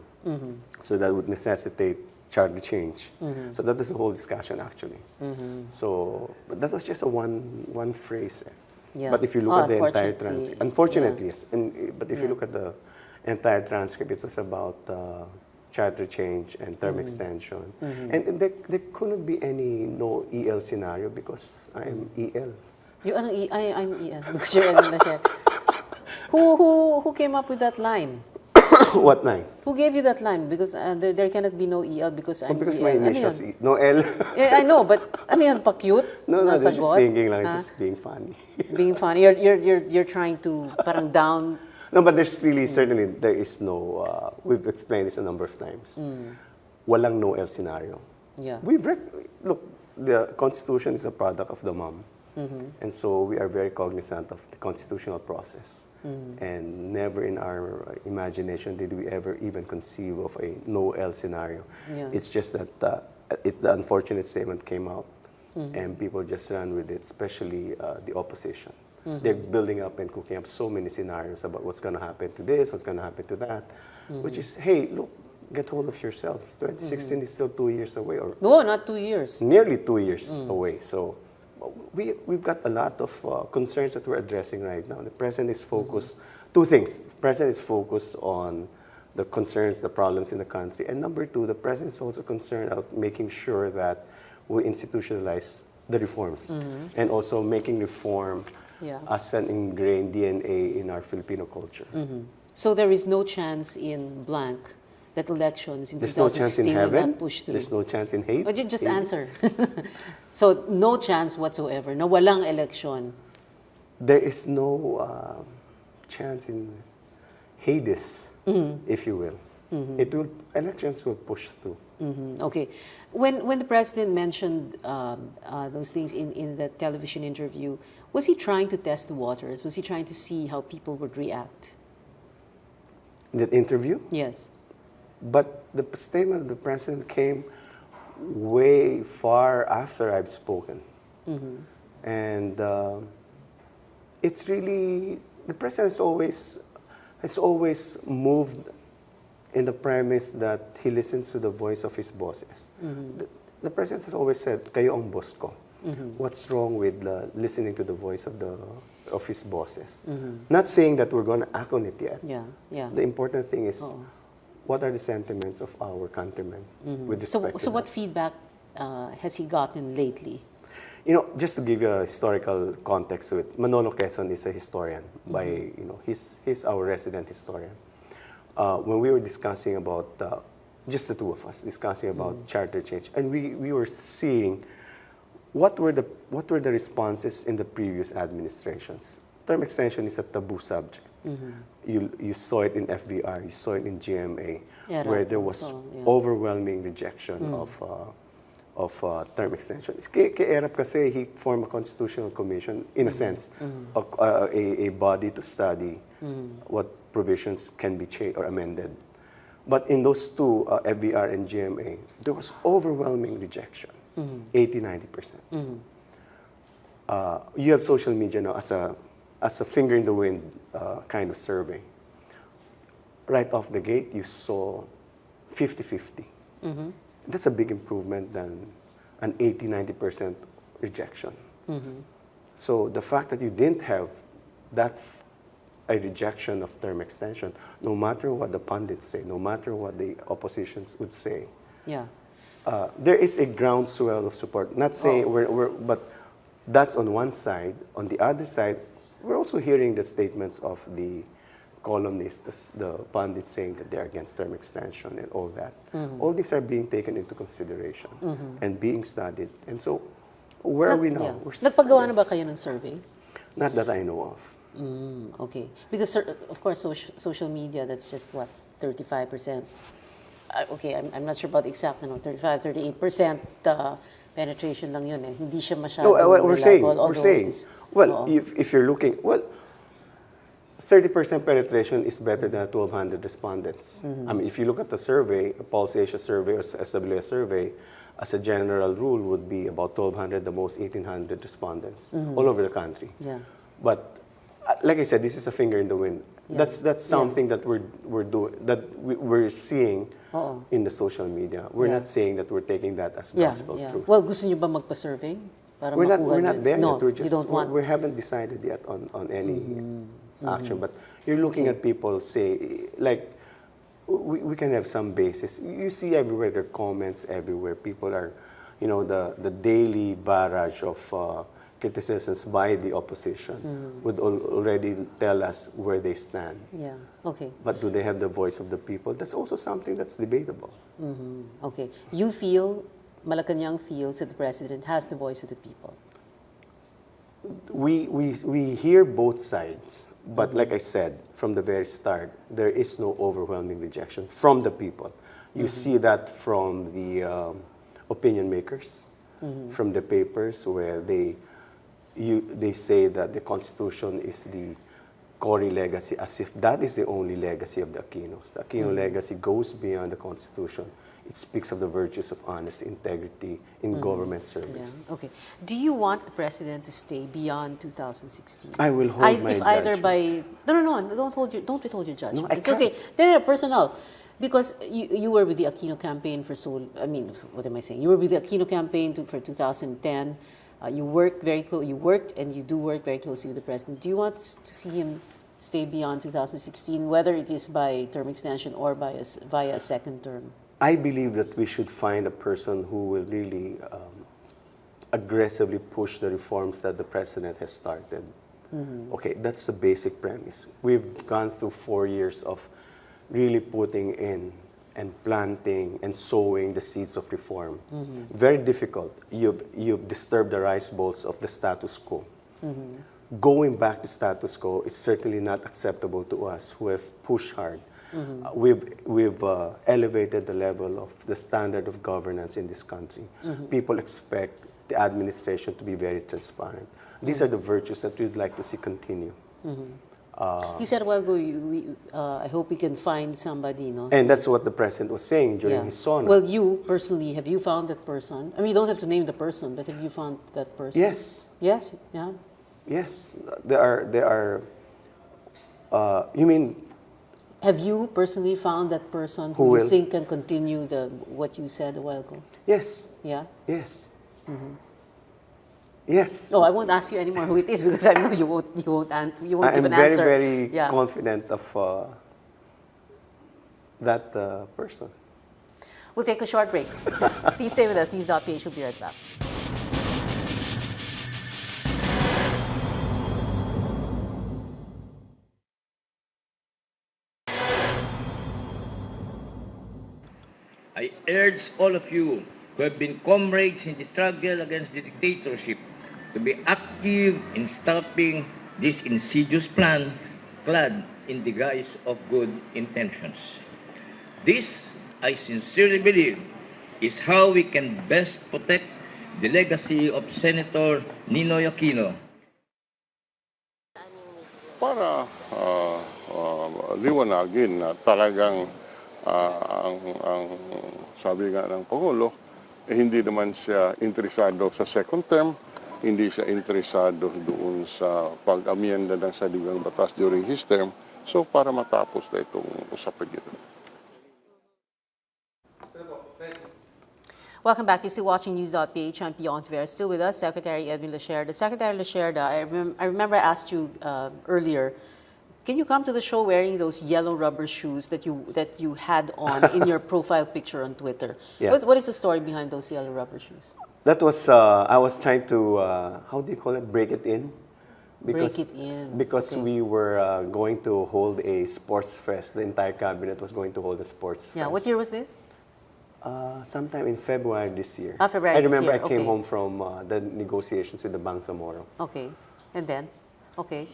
S5: So that would necessitate charter change. So that was the whole discussion actually. So but that was just a one phrase.
S1: Yeah.
S5: But if you look at the entire
S1: Unfortunately,
S5: transcript, unfortunately, yes. But if you look at the entire transcript, it was about charter change and term extension. And there couldn't be any no EL scenario because I'm EL.
S1: I'm Ian. Share na share. Who came up with that line?
S5: What line?
S1: Who gave you that line? Because there cannot be no EL because I'm
S5: Because
S1: EL.
S5: my
S1: Ano
S5: initials,
S1: yun?
S5: no L.
S1: I know, but ano yan, pa-cute?
S5: No,
S1: na
S5: they're just
S1: sagot?
S5: thinking lang,
S1: Ha?
S5: it's just being funny.
S1: Being funny. You're trying to parang down.
S5: No, but there's really, certainly, there is no, we've explained this a number of times. Walang no L scenario.
S1: Yeah.
S5: Look, the Constitution is a product of the mom. And so we are very cognizant of the constitutional process. And never in our imagination did we ever even conceive of a no-L scenario.
S1: Yeah.
S5: It's just that the unfortunate statement came out, and people just ran with it, especially the opposition. They're building up and cooking up so many scenarios about what's going to happen to this, what's going to happen to that, which is, hey, look, get hold of yourselves. 2016 is still 2 years away, or
S1: No, not 2 years.
S5: nearly 2 years away. So we've got a lot of concerns that we're addressing right now. The president is focused, two things. The president is focused on the concerns, the problems in the country. And number two, the president is also concerned about making sure that we institutionalize the reforms and also making reform as an ingrained DNA in our Filipino culture.
S1: So there is no chance in blank that elections in
S5: There's no chance in
S1: 2016 will
S5: heaven.
S1: not push through.
S5: There's no chance in hate.
S1: Oh, just
S5: Hate.
S1: answer. So no chance whatsoever na walang election.
S5: There is no chance in Hades, if you will. Elections will push through.
S1: Okay. When the president mentioned those things in the television interview, was he trying to test the waters? Was he trying to see how people would react?
S5: In that interview?
S1: Yes.
S5: But the statement of the president came way far after I've spoken. And it's really, the president has always moved in the premise that he listens to the voice of his bosses. The president has always said, kayo ang boss ko. What's wrong with listening to the voice of his bosses? Not saying that we're going to act on it yet.
S1: Yeah. Yeah.
S5: The important thing is, what are the sentiments of our countrymen with respect to
S1: So what
S5: that?
S1: feedback has he gotten lately?
S5: You know, just to give you a historical context to it, Manolo Quezon is a historian. He's our resident historian. When we were discussing about, just the two of us, discussing about charter change, and we were seeing what were the responses in the previous administrations. Term extension is a taboo subject. You saw it in FVR, you saw it in GMA, where there was overwhelming rejection of term extension. Kay Erap kasi, he formed a constitutional commission, in a sense, a body to study what provisions can be changed or amended. But in those two, FVR and GMA, there was overwhelming rejection, 80-90%. You have social media now as a finger in the wind kind of survey. Right off the gate, you saw 50-50. That's a big improvement than an 80-90% rejection. So the fact that you didn't have a rejection of term extension, no matter what the pundits say, no matter what the oppositions would say, there is a groundswell of support. Not saying but that's on one side. On the other side, we're also hearing the statements of the columnists, the pundits saying that they're against term extension and all that. All these are being taken into consideration and being studied. And so, where are we now? We're
S1: Nagpagawa na ba kayo ng survey?
S5: Not that I know of.
S1: Okay. Because, of course, social media, that's just what, 35%? Okay, I'm not sure about the exact, 35, 38% penetration lang yun eh. Hindi siya masyadong
S5: we're saying, well,
S1: Oo.
S5: if you're looking, 30% penetration is better than 1,200 respondents. I mean, if you look at the survey, a Pulse Asia survey or SWS survey, as a general rule would be about 1,200, the most 1,800 respondents all over the country.
S1: Yeah.
S5: But like I said, this is a finger in the wind. That's something that we're doing, that we're seeing in the social media. We're not saying that we're taking that as gospel truth.
S1: Well, gusto niyo ba magpa-survey? Para
S5: We're
S1: makuha
S5: not
S1: niyo?
S5: there
S1: No,
S5: yet. We're
S1: you
S5: just,
S1: don't want.
S5: we haven't decided yet on any action. But you're looking at people say, like, we can have some basis. You see everywhere, there are comments everywhere. People are, the daily barrage of criticisms by the opposition would already tell us where they stand.
S1: Yeah, okay.
S5: But do they have the voice of the people? That's also something that's debatable.
S1: Okay. You feel, Malacanang feels that the president has the voice of the people.
S5: We hear both sides, but like I said, from the very start, there is no overwhelming rejection from the people. You see that from the opinion makers, from the papers where they, they say that the Constitution is the Cory legacy, as if that is the only legacy of the Aquinos. The Aquino legacy goes beyond the Constitution. It speaks of the virtues of honesty, integrity in government service.
S1: Yeah. Okay. Do you want the president to stay beyond 2016?
S5: I will hold my
S1: if either
S5: judgment.
S1: by no, don't withhold your judgment.
S5: No, I
S1: it's
S5: can't.
S1: okay. They're personal. Because you were with the Aquino campaign for what am I saying? You were with the Aquino campaign for 2010. You worked very close. You worked and you do work very closely with the president. Do you want to see him stay beyond 2016, whether it is by term extension or via a second term?
S5: I believe that we should find a person who will really aggressively push the reforms that the president has started. Okay, that's the basic premise. We've gone through 4 years of really putting in and planting and sowing the seeds of reform. Very difficult. You've disturbed the rice bowls of the status quo. Going back to status quo is certainly not acceptable to us who have pushed hard. We've elevated the level of the standard of governance in this country. People expect the administration to be very transparent. These are the virtues that we'd like to see continue.
S1: You said a while ago, I hope we can find somebody, no?
S5: And that's what the president was saying during his sonnet.
S1: Well, you personally, have you found that person? I mean, you don't have to name the person, but have you found that person?
S5: Yes.
S1: Yes? Yeah?
S5: Yes. There are you mean...
S1: Have you personally found that person
S5: Who
S1: who you
S5: will?
S1: think can continue what you said a while ago?
S5: Yes.
S1: Yeah?
S5: Yes. Yes.
S1: Oh, I won't ask you anymore who it is because I know you won't give
S5: I'm
S1: an
S5: very,
S1: answer.
S5: very
S1: Yeah.
S5: confident of that person.
S1: We'll take a short break. Please stay with us. News.PH will be right back.
S6: I urge all of you who have been comrades in the struggle against the dictatorship to be active in stopping this insidious plan clad in the guise of good intentions. This, I sincerely believe, is how we can best protect the legacy of Senator Ninoy Aquino.
S7: Para liwanagin na talagang ang sabi nga ng Pangulo, hindi naman siya interesado sa second term, hindi siya interesado doon sa pag-amyenda ng saligang batas during his term. So para matapos na itong usapin ito.
S1: Welcome back. You're still watching News.PH. I'm Pio Catapang. Still with us, Secretary Edwin Lacerda. Secretary Lacerda, I remember I asked you earlier, can you come to the show wearing those yellow rubber shoes that you had on in your profile picture on Twitter?
S5: Yeah.
S1: What is the story behind those yellow rubber shoes?
S5: That was, I was trying to, how do you call it, break it in?
S1: Break it in.
S5: Because
S1: Okay.
S5: we were going to hold a sports fest. The entire cabinet was going to hold a sports fest.
S1: Yeah. What year was this?
S5: Sometime in February this year.
S1: February
S5: I
S1: this
S5: remember
S1: year,
S5: I came
S1: okay.
S5: home from the negotiations with the Bangsamoro.
S1: Okay. And then? Okay.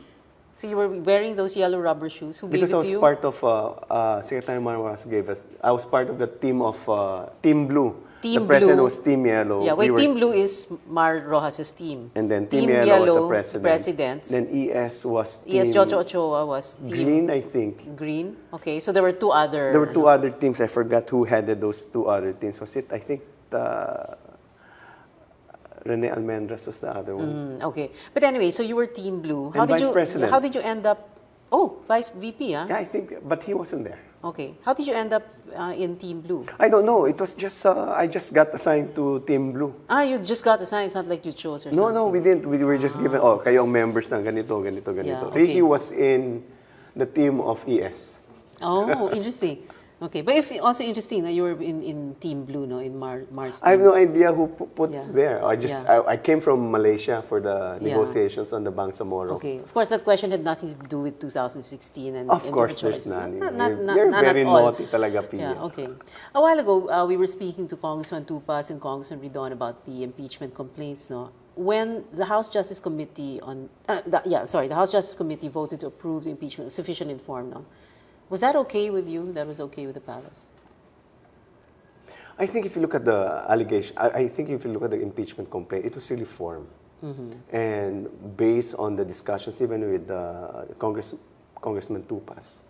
S1: So you were wearing those yellow rubber shoes. Who
S5: Because
S1: gave
S5: I
S1: it
S5: was
S1: to you?
S5: part of, Secretary Manoras gave us, I was part of the team of Team Blue.
S1: Team
S5: the president
S1: Blue.
S5: was Team Yellow.
S1: Yeah, wait,
S5: We were-
S1: Team Blue is Mar Rojas's team.
S5: And then Team Yellow was the president.
S1: presidents.
S5: Then ES was Team
S1: ES Jojo Ochoa was team
S5: Green, I think.
S1: Green. Okay, so there were two other...
S5: There were two other teams. I forgot who headed those two other teams. Was it, I think, Rene Almendras was the other one.
S1: Okay. But anyway, so you were Team Blue.
S5: And Vice President.
S1: How did you end up... Oh, Vice VP, huh?
S5: Yeah, I think, but he wasn't there.
S1: Okay. How did you end up in Team Blue?
S5: I don't know. It was just, I just got assigned to Team Blue.
S1: You just got assigned. It's not like you chose or
S5: No,
S1: something.
S5: no, we didn't. We were just given, oh, kayo ang members ng ganito, ganito, ganito.
S1: Yeah, okay.
S5: Ricky was in the team of ES.
S1: Oh, interesting. Okay. But it's also interesting that you were in Team Blue, no? In Mar's team.
S5: I have no idea who puts
S1: Yeah.
S5: there. I came from Malaysia for the negotiations on the Bangsamoro.
S1: Okay. Of course, that question had nothing to do with 2016 and
S5: Of
S1: and
S5: course,
S1: your
S5: there's
S1: choice.
S5: none.
S1: Not
S5: You're
S1: at
S5: very
S1: all.
S5: naughty talaga, Pia.
S1: Yeah, okay. A while ago, we were speaking to Congressman Tupas and Congressman Ridon about the impeachment complaints, no? When the House Justice Committee the House Justice Committee voted to approve the impeachment, sufficient informed, no? Was that okay with you? That was okay with the palace?
S5: I think if you look at the allegation, I think if you look at the impeachment complaint, it was really formed. And based on the discussions, even with Congressman Tupas,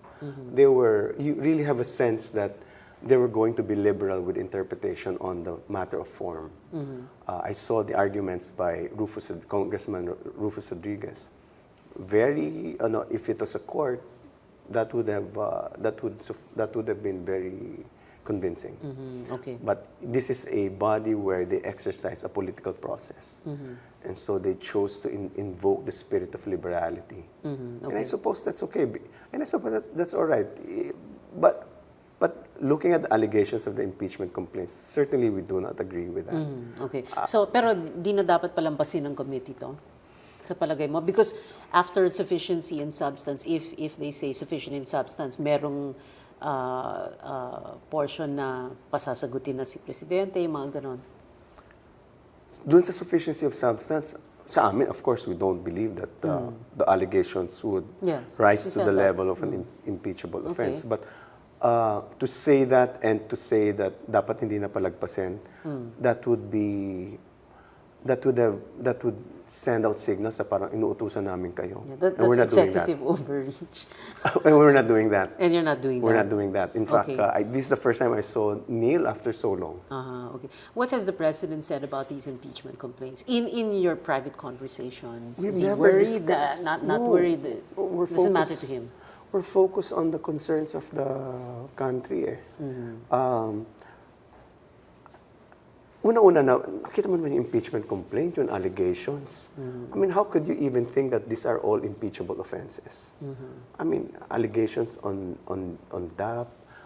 S5: you really have a sense that they were going to be liberal with interpretation on the matter of form. I saw the arguments by Congressman Rufus Rodriguez. Very, if it was a court, that would have been very convincing.
S1: Okay.
S5: But this is a body where they exercise a political process. And so they chose to invoke the spirit of liberality.
S1: Okay.
S5: And I suppose that's okay. And I suppose that's all right. But looking at the allegations of the impeachment complaints, certainly we do not agree with that.
S1: Okay. So, pero di na dapat palampasin ng committee to? Sa palagay mo? Because after sufficiency in substance, if they say sufficient in substance, merong portion na pasasagutin na si Presidente, mga ganon.
S5: Doon sa sufficiency of substance, sa amin, of course, we don't believe that the allegations would rise to the level of an impeachable offense. But to say that and to say that dapat hindi na palagpasin, that would send out signals na parang inuutusan namin kayo.
S1: Yeah,
S5: and we're not doing that.
S1: Executive overreach.
S5: And we're not doing that.
S1: And you're not doing
S5: We're
S1: that?
S5: not doing that. In fact, this is the first time I saw Neil after so long.
S1: Okay. What has the President said about these impeachment complaints? In your private conversations, is he worried? Not worried? Doesn't matter to him?
S5: We're focused on the concerns of the country. Una-una na, nakita mo naman yung impeachment complaint, yung allegations. I mean, how could you even think that these are all impeachable offenses? I mean, allegations on DAP,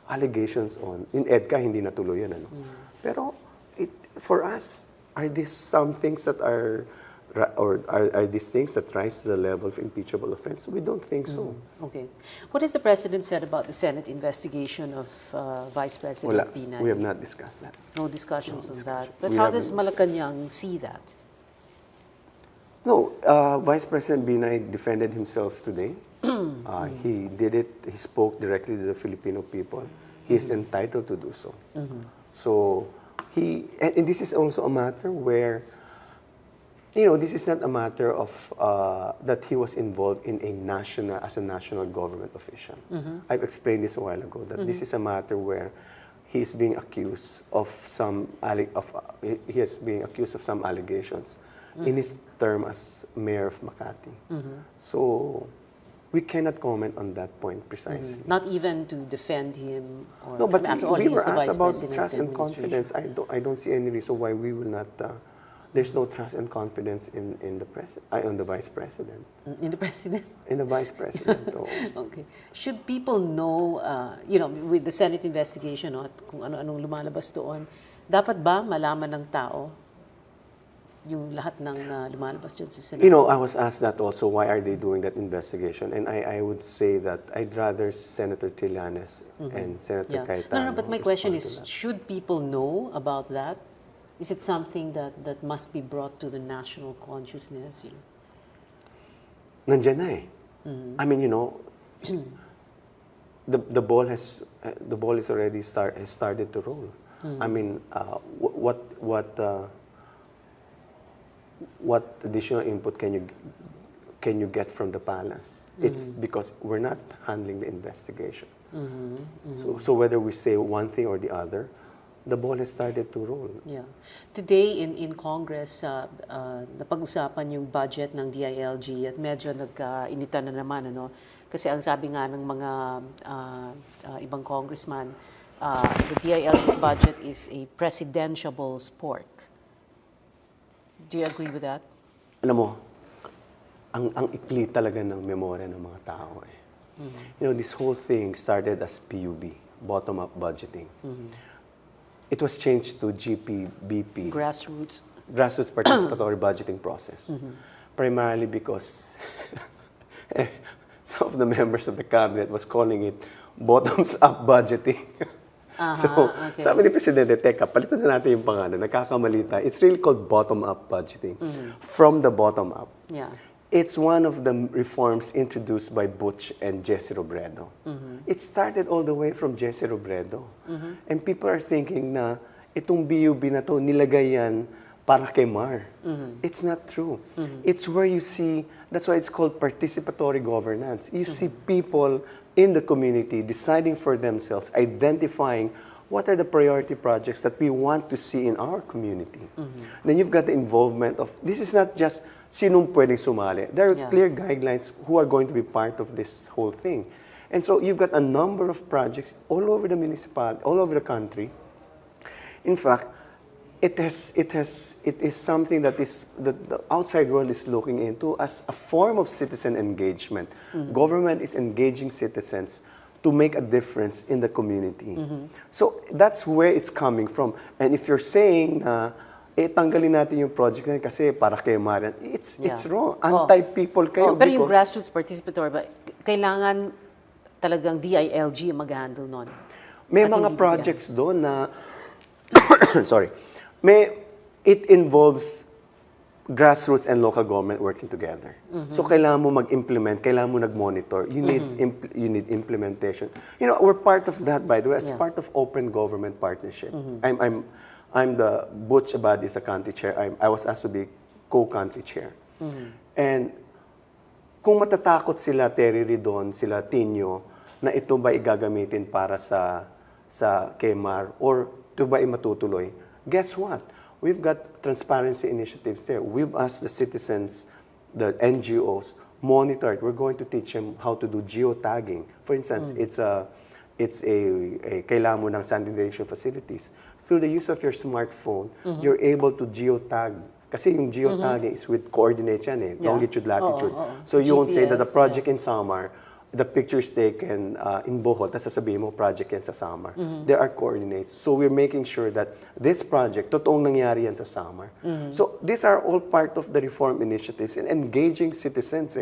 S5: allegations on, in EDCA, hindi natuloy yan, ano? Pero, for us, are these some things that are these things that rise to the level of impeachable offense? We don't think so.
S1: Okay. What has the President said about the Senate investigation of Vice President Binay?
S5: We have not discussed that.
S1: No discussions on that. But how does Malacanang see that?
S5: No, Vice President Binay defended himself today. He did it, he spoke directly to the Filipino people. He is entitled to do so. So, and this is also a matter where, this is not a matter of that he was involved in as a national government official. I've explained this a while ago, that this is a matter where he is being accused of some allegations in his term as mayor of Makati. So we cannot comment on that point precisely.
S1: Not even to defend him? Or,
S5: no, but
S1: after all,
S5: we were
S1: the
S5: asked
S1: Vice
S5: about
S1: President
S5: trust and confidence. I don't see any reason why we will not. There's no trust and confidence in the Vice President.
S1: In the President?
S5: In the Vice President.
S1: Okay. Should people know, with the Senate investigation, at kung ano-anong lumalabas doon, dapat ba malaman ng tao yung lahat ng lumalabas dyan sa Senate?
S5: I was asked that also, why are they doing that investigation? And I would say that I'd rather Senator Trillanes and Senator Cayetano.
S1: No, but my question is, should people know about that? Is it something that must be brought to the national consciousness?
S5: Nandiyan na eh. I mean, the ball is already started to roll. I mean, what additional input can you get from the palace? It's because we're not handling the investigation. So whether we say one thing or the other, the ball has started to roll.
S1: Yeah. Today in Congress, napag-usapan yung budget ng DILG at medyo nagkainitan na naman, Kasi ang sabi nga ng mga ibang congressman, the DILG's budget is a presidentiable sport. Do you agree with that?
S5: Alam mo, ang ikli talaga ng memorya ng mga tao eh. This whole thing started as PUB, bottom-up budgeting. It was changed to GPBP.
S1: Grassroots
S5: Participatory Budgeting Process. Primarily because some of the members of the cabinet was calling it bottoms-up budgeting. Sabi ni Presidente, teka, palitan na natin yung pangalan, nagkakamali tayo. It's really called bottom-up budgeting. From the bottom up.
S1: Yeah.
S5: It's one of the reforms introduced by Butch and Jesse Robredo. It started all the way from Jesse Robredo. And people are thinking na itong BUB na to, nilagay yan para kay Mar. It's not true. It's where you see, that's why it's called participatory governance. You see people in the community deciding for themselves, identifying what are the priority projects that we want to see in our community. Then you've got the involvement of, this is not just sinong pwedeng sumali. There are clear guidelines who are going to be part of this whole thing. And so you've got a number of projects all over the municipality, all over the country. In fact, it is something that the outside world is looking into as a form of citizen engagement. Government is engaging citizens to make a difference in the community. So that's where it's coming from. And if you're saying na, tanggalin natin yung project na yun kasi para kay Marian, it's wrong. Anti-people kayo.
S1: Pero yung grassroots participatory, ba, kailangan talagang DILG ang mag-handle nun?
S5: May mga projects doon na, sorry, it involves grassroots and local government working together. So kailangan mo mag-implement, kailangan mo nag-monitor. You need implementation. You know, we're part of that, by the way, as part of open government partnership. I'm the Butch Abad is the country chair. I was asked to be co-country chair. And kung matatakot sila Terry Ridon, sila Tinio, na ito ba igagamitin para sa KMAR or ito ba matutuloy, guess what? We've got transparency initiatives there. We've asked the citizens, the NGOs, monitor it. We're going to teach them how to do geotagging. For instance, it's a kailangan mo ng sanitation facilities. Through the use of your smartphone, you're able to geotag. Kasi yung geotagging is with coordinates yan eh, longitude, latitude. So you won't say that the project in Samar, the picture is taken in Bohol, tapos sasabihin mo, project yan sa Samar. There are coordinates. So we're making sure that this project, totoong nangyari yan sa Samar. So these are all part of the reform initiatives and engaging citizens.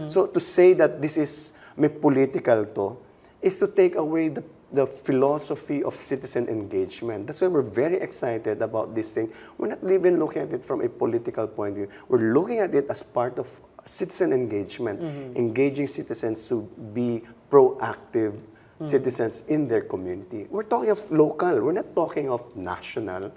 S5: So to say that this is may political to, is to take away the philosophy of citizen engagement. That's why we're very excited about this thing. We're not even looking at it from a political point of view. We're looking at it as part of citizen engagement, engaging citizens to be proactive citizens in their community. We're talking of local. We're not talking of national.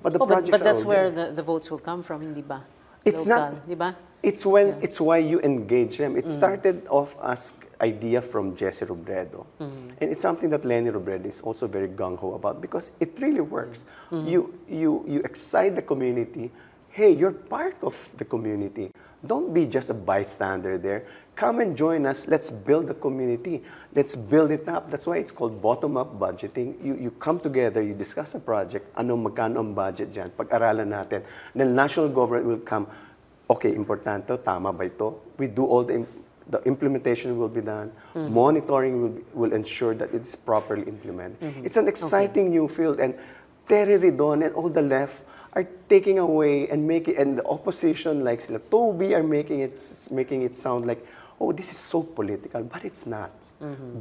S5: But the projects
S1: but that's
S5: are
S1: where the votes will come from, hindi ba?
S5: It's
S1: local,
S5: not.
S1: di ba?
S5: It's when it's why you engage them. It started off as idea from Jesse Robredo, and it's something that Lenny Robredo is also very gung ho about because it really works. You excite the community. Hey, you're part of the community. Don't be just a bystander there. Come and join us. Let's build the community. Let's build it up. That's why it's called bottom-up budgeting. You come together, you discuss a project, magkano ang budget dyan, pag-aralan natin. Then national government will come, okay, importante, tama ba ito? We do all the implementation will be done. Monitoring will ensure that it is properly implemented. It's an exciting new field. And Terry Ridon and all the left are taking away and making, and the opposition like sila Toby are making it sound like, oh, this is so political, but it's not.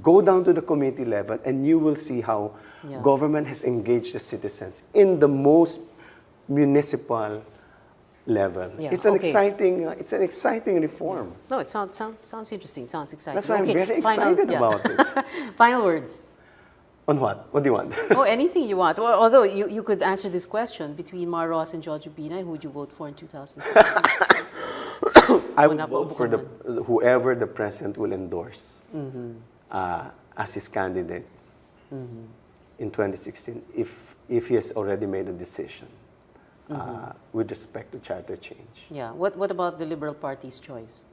S5: Go down to the community level and you will see how government has engaged the citizens in the most municipal level. It's an exciting reform.
S1: No, it sounds interesting. Sounds exciting.
S5: That's why I'm very excited about it.
S1: Final words.
S5: On what? What do you want?
S1: Oh, anything you want. Well, although you could answer this question between Mar Ross and George Ubinay, who would you vote for in 2016?
S5: I would vote for whoever the president will endorse as his candidate in 2016, if he has already made a decision with respect to charter change.
S1: Yeah. What about the Liberal Party's choice?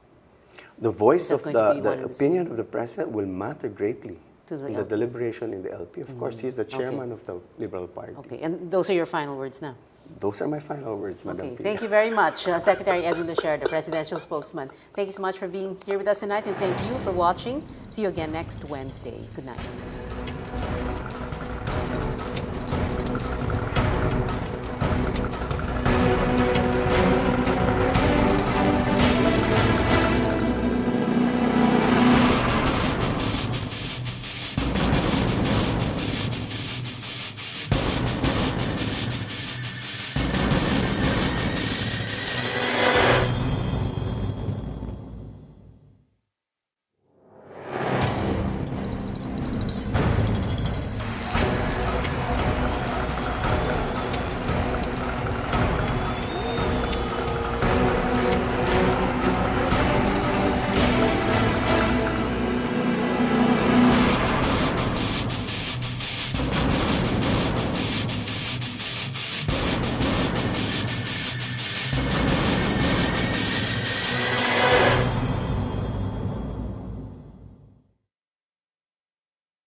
S5: The voice of the opinion of the president will matter greatly in the deliberation in the LP. Of course, he's the chairman of the Liberal Party.
S1: Okay, and those are your final words now?
S5: Those are my final words, Madam
S1: Okay,
S5: Pia.
S1: thank you very much, Secretary Edwin Lasher, the presidential spokesman. Thank you so much for being here with us tonight, and thank you for watching. See you again next Wednesday. Good night.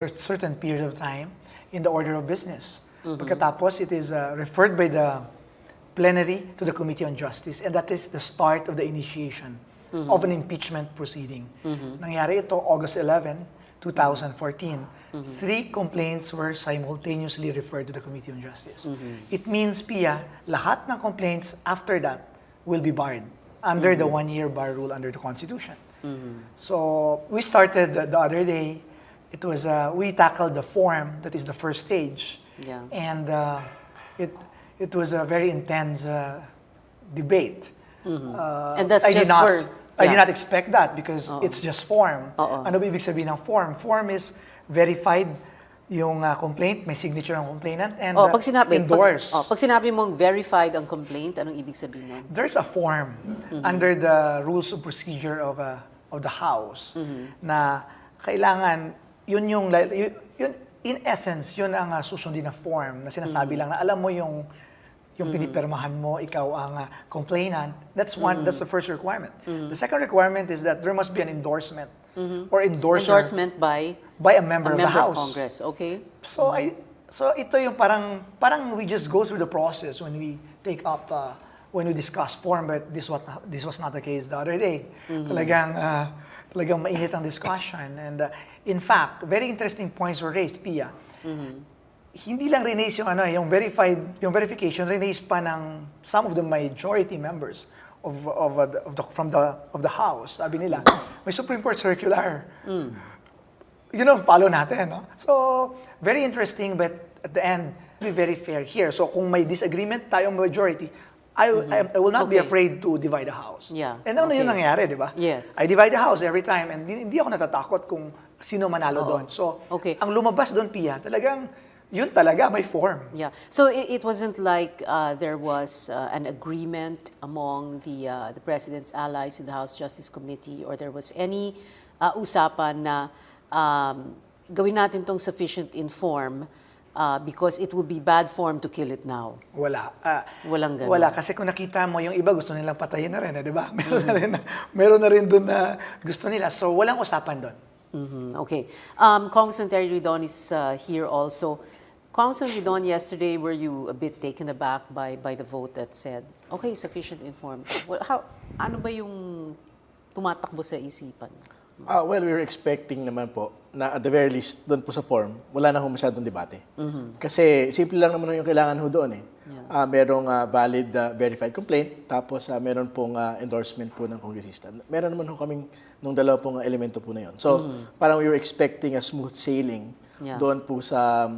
S3: certain period of time in the order of business. Pagkatapos, it is referred by the plenary to the Committee on Justice, and that is the start of the initiation of an impeachment proceeding. Nangyari ito August 11, 2014. 3 complaints were simultaneously referred to the Committee on Justice. It means, Pia, lahat ng complaints after that will be barred under the 1-year bar rule under the Constitution. So we started the other day. It was we tackled the form, that is the first stage, and it was a very intense debate.
S1: And that's
S3: I did not expect that because it's just form. Ano ba ibig sabihin ng form? Form is verified yung complaint, may signature ng complainant, and endorsed.
S1: Pag sinabi mong verified ang complaint, anong ibig sabihin nun?
S3: There's a form under the rules of procedure of the House na kailangan, yun in essence, yun ang susundin na form na sinasabi lang na alam mo yung pinipirmahan mo, ikaw ang complainant. That's the first requirement. The second requirement is that there must be an endorsement or endorser.
S1: Endorsement by
S3: a member of the House.
S1: Of Congress, okay?
S3: So ito yung parang we just go through the process when we take up when we discuss form, but this was not the case the other day. Talagang mainit ang discussion, and in fact, very interesting points were raised, Pia. Hindi lang rinaise yung verification, rinaise pa ng some of the majority members of the House. Sabi nila, may Supreme Court circular. Follow natin, no? So, very interesting, but at the end, be very fair here. So, kung may disagreement tayong majority, I will not be afraid to divide the House. And ano yun nangyari, di ba?
S1: Yes.
S3: I divide the House every time, and hindi ako natatakot kung sino manalo doon. So, ang lumabas doon, Pia, yun talaga may form.
S1: So it wasn't like there was an agreement among the President's allies in the House Justice Committee, or there was any usapan na gawin natin tong sufficient in form because it would be bad form to kill it now.
S3: Wala.
S1: Walang ganun.
S3: Wala, kasi kung nakita mo yung iba gusto nilang patayin na rin, di ba? Meron na rin doon na gusto nila. So walang usapan doon.
S1: Okay. Congressman Terry Ridon is here also. Congressman Ridon, yesterday, were you a bit taken aback by the vote that said, okay, sufficient informed? Ano ba yung tumatakbo sa isipan?
S4: Well, we were expecting naman po na at the very least, doon po sa form, wala na masyadong debate. Kasi simple lang naman yung kailangan doon eh. Merong valid verified complaint, tapos meron pong endorsement po ng kongresista. Meron naman kaming nung dalawa pong elemento po na yun. So, parang we were expecting a smooth sailing doon po sa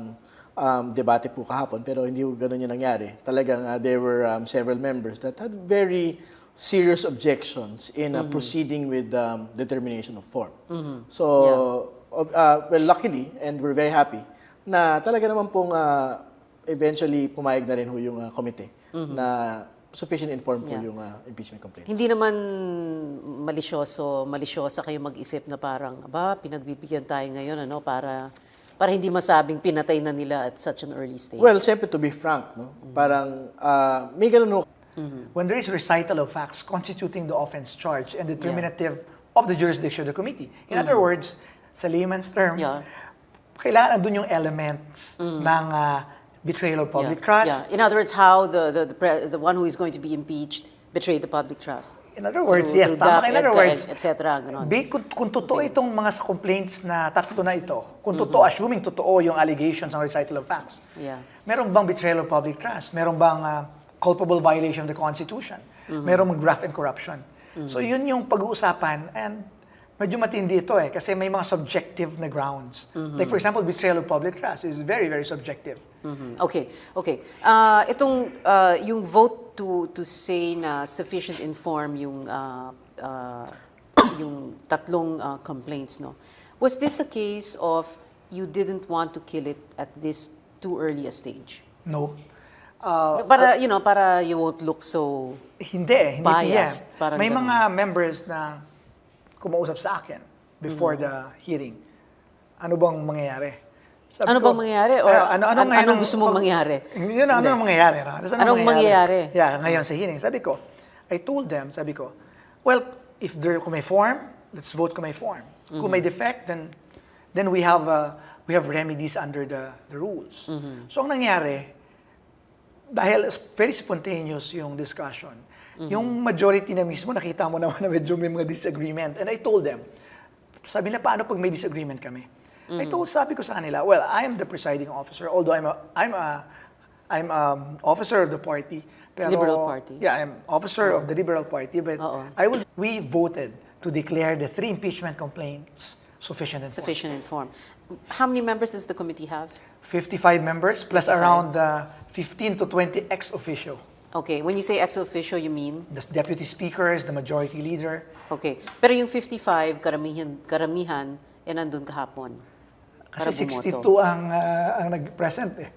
S4: debate po kahapon, pero hindi ko ganun yung nangyari. Talagang there were several members that had very serious objections in proceeding with determination of form. So, well, luckily, and we're very happy, na talaga naman pong eventually pumayag na rin ho yung committee na sufficient informed po yung impeachment complaint.
S1: Hindi naman malisyosa kayo mag-isip na parang, pinagbibigyan tayo ngayon, para hindi masabing pinatay na nila at such an early stage.
S4: Well, siyempre, to be frank, no? Parang may ganun ho.
S3: When there is recital of facts constituting the offense charge and determinative of the jurisdiction of the committee. In other words, sa layman's term, kailangan andun yung elements ng betrayal of public trust.
S1: In other words, how the one who is going to be impeached betrayed the public trust.
S3: In other words, yes, tama. In other words,
S1: etc.
S3: Kung totoo itong mga complaints na tatlo na ito, kung totoo, assuming totoo yung allegations ng recital of facts, meron bang betrayal of public trust? Meron bang culpable violation of the Constitution? Meron bang graft and corruption? So yun yung pag-uusapan, and medyo matindi ito kasi may mga subjective na grounds. Like for example, betrayal of public trust is very, very subjective.
S1: Okay. Yung vote to say na sufficient inform yung tatlong complaints, no? Was this a case of you didn't want to kill it at this too early a stage?
S3: No.
S1: Para you won't look so biased.
S3: May mga members na kumausap sa akin before the hearing. Ano bang mangyayari?
S1: Ano bang mangyayari? Or anong gusto mong mangyayari?
S3: Yun, ano mangyayari?
S1: Anong mangyayari?
S3: Ngayon sa hearing. I told them, well, kung may form, let's vote kung may form. Kung may defect, then we have we have remedies under the rules. So ang nangyari, dahil very spontaneous yung discussion, yung majority na mismo, nakita mo naman na medyo may mga disagreement. And I told them, sabi nila, paano pag may disagreement kami? Sabi ko sa kanila, well, I am the presiding officer, although I'm officer of the party. Pero,
S1: Liberal Party.
S3: Yeah, I'm officer of the Liberal Party, but we voted to declare the 3 impeachment complaints sufficient and
S1: Sufficient in form. How many members does the committee have?
S3: 55 members plus
S1: 55.
S3: around 15 to 20 ex officio.
S1: Okay, when you say ex officio, you mean?
S3: The deputy speakers, the majority leader.
S1: Okay. Pero yung 55, karamihan, nandun kahapon.
S3: Kasi
S1: Para
S3: 62
S1: bumoto.
S3: ang nag-present eh.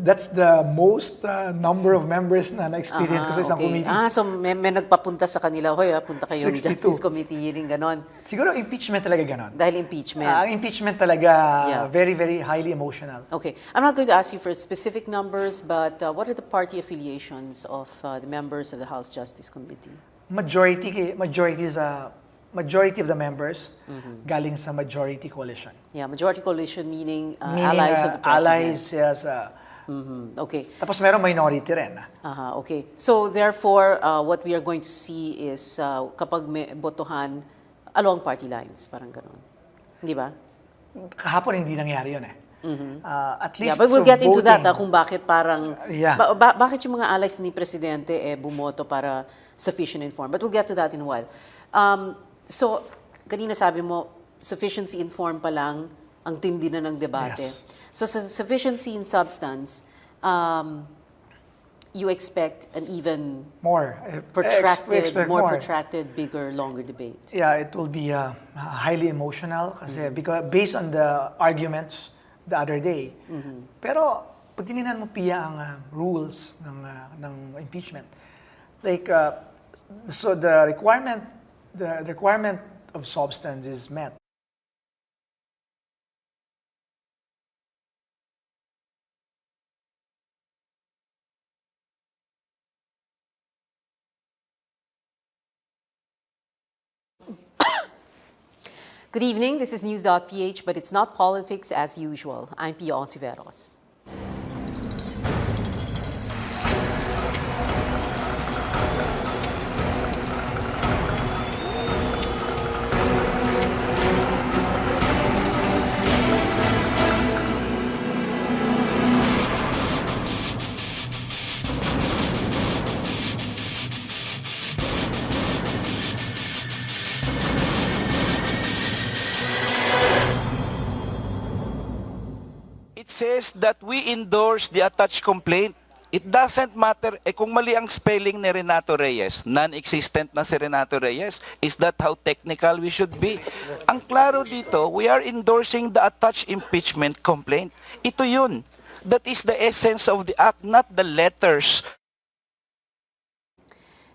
S3: That's the most number of members na na-experience ko sa isang committee.
S1: So may nagpapunta sa kanila, hoy, punta kayo ng
S3: 62.
S1: Justice Committee hearing, ganon.
S3: Siguro impeachment talaga ganon.
S1: Dahil impeachment.
S3: Ang impeachment talaga
S1: Yeah.
S3: very, very highly emotional.
S1: Okay. I'm not going to ask you for specific numbers, but what are the party affiliations of the members of the House Justice Committee?
S3: Majority of the members galing sa majority coalition.
S1: Yeah, majority coalition meaning,
S3: Meaning,
S1: allies of the president.
S3: allies, yes.
S1: Okay.
S3: Tapos merong minority rin.
S1: Okay. So therefore, what we are going to see is kapag may botohan along party lines, parang ganon. Di ba?
S3: Kahapon hindi nangyari yun eh. At least
S1: Yeah, but we'll
S3: sa
S1: get into that
S3: voting,
S1: kung bakit parang
S3: Yeah.
S1: bakit yung mga allies ni presidente bumoto para sufficient in form. But we'll get to that in a while. So kanina sabi mo sufficiency in form pa lang ang tindi na ng debate.
S3: Yes.
S1: So sa sufficiency in substance, you expect an even
S3: more
S1: protracted,
S3: expect
S1: more protracted, bigger, longer debate.
S3: Yeah, it will be highly emotional kasi because based on the arguments the other day. Pero pag tinignan mo Pia ang rules ng impeachment, like so the requirement of substance is met.
S1: Good evening, this is News.PH, but it's not politics as usual. I'm Pio Catapang.
S2: It says that we endorse the attached complaint. It doesn't matter kung mali ang spelling ni Renato Reyes, non-existent na si Renato Reyes. Is that how technical we should be? Ang klaro dito, we are endorsing the attached impeachment complaint. Ito yun. That is the essence of the act, not the letters.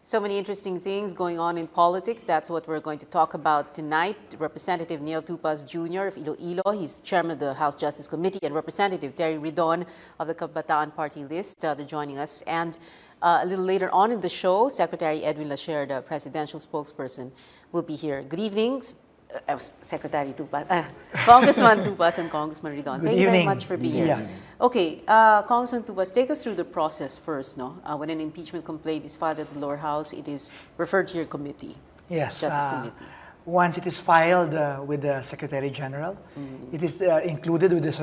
S1: So many interesting things going on in politics. That's what we're going to talk about tonight. Representative Neil Tupas Jr. of Iloilo, he's chairman of the House Justice Committee, and Representative Terry Ridon of the Kabataan Party list, they're joining us. And a little later on in the show, Secretary Edwin Lasher, the presidential spokesperson, will be here. Good evening, Secretary Tupas, Congressman Tupas and Congressman Ridon. Thank you very much for being here.
S3: Yeah.
S1: Okay, Congressman Tupas, take us through the process first. When an impeachment complaint is filed at the lower house, it is referred to your committee.
S3: Yes.
S1: Justice Committee.
S3: Once it is filed with the Secretary General, it is included with the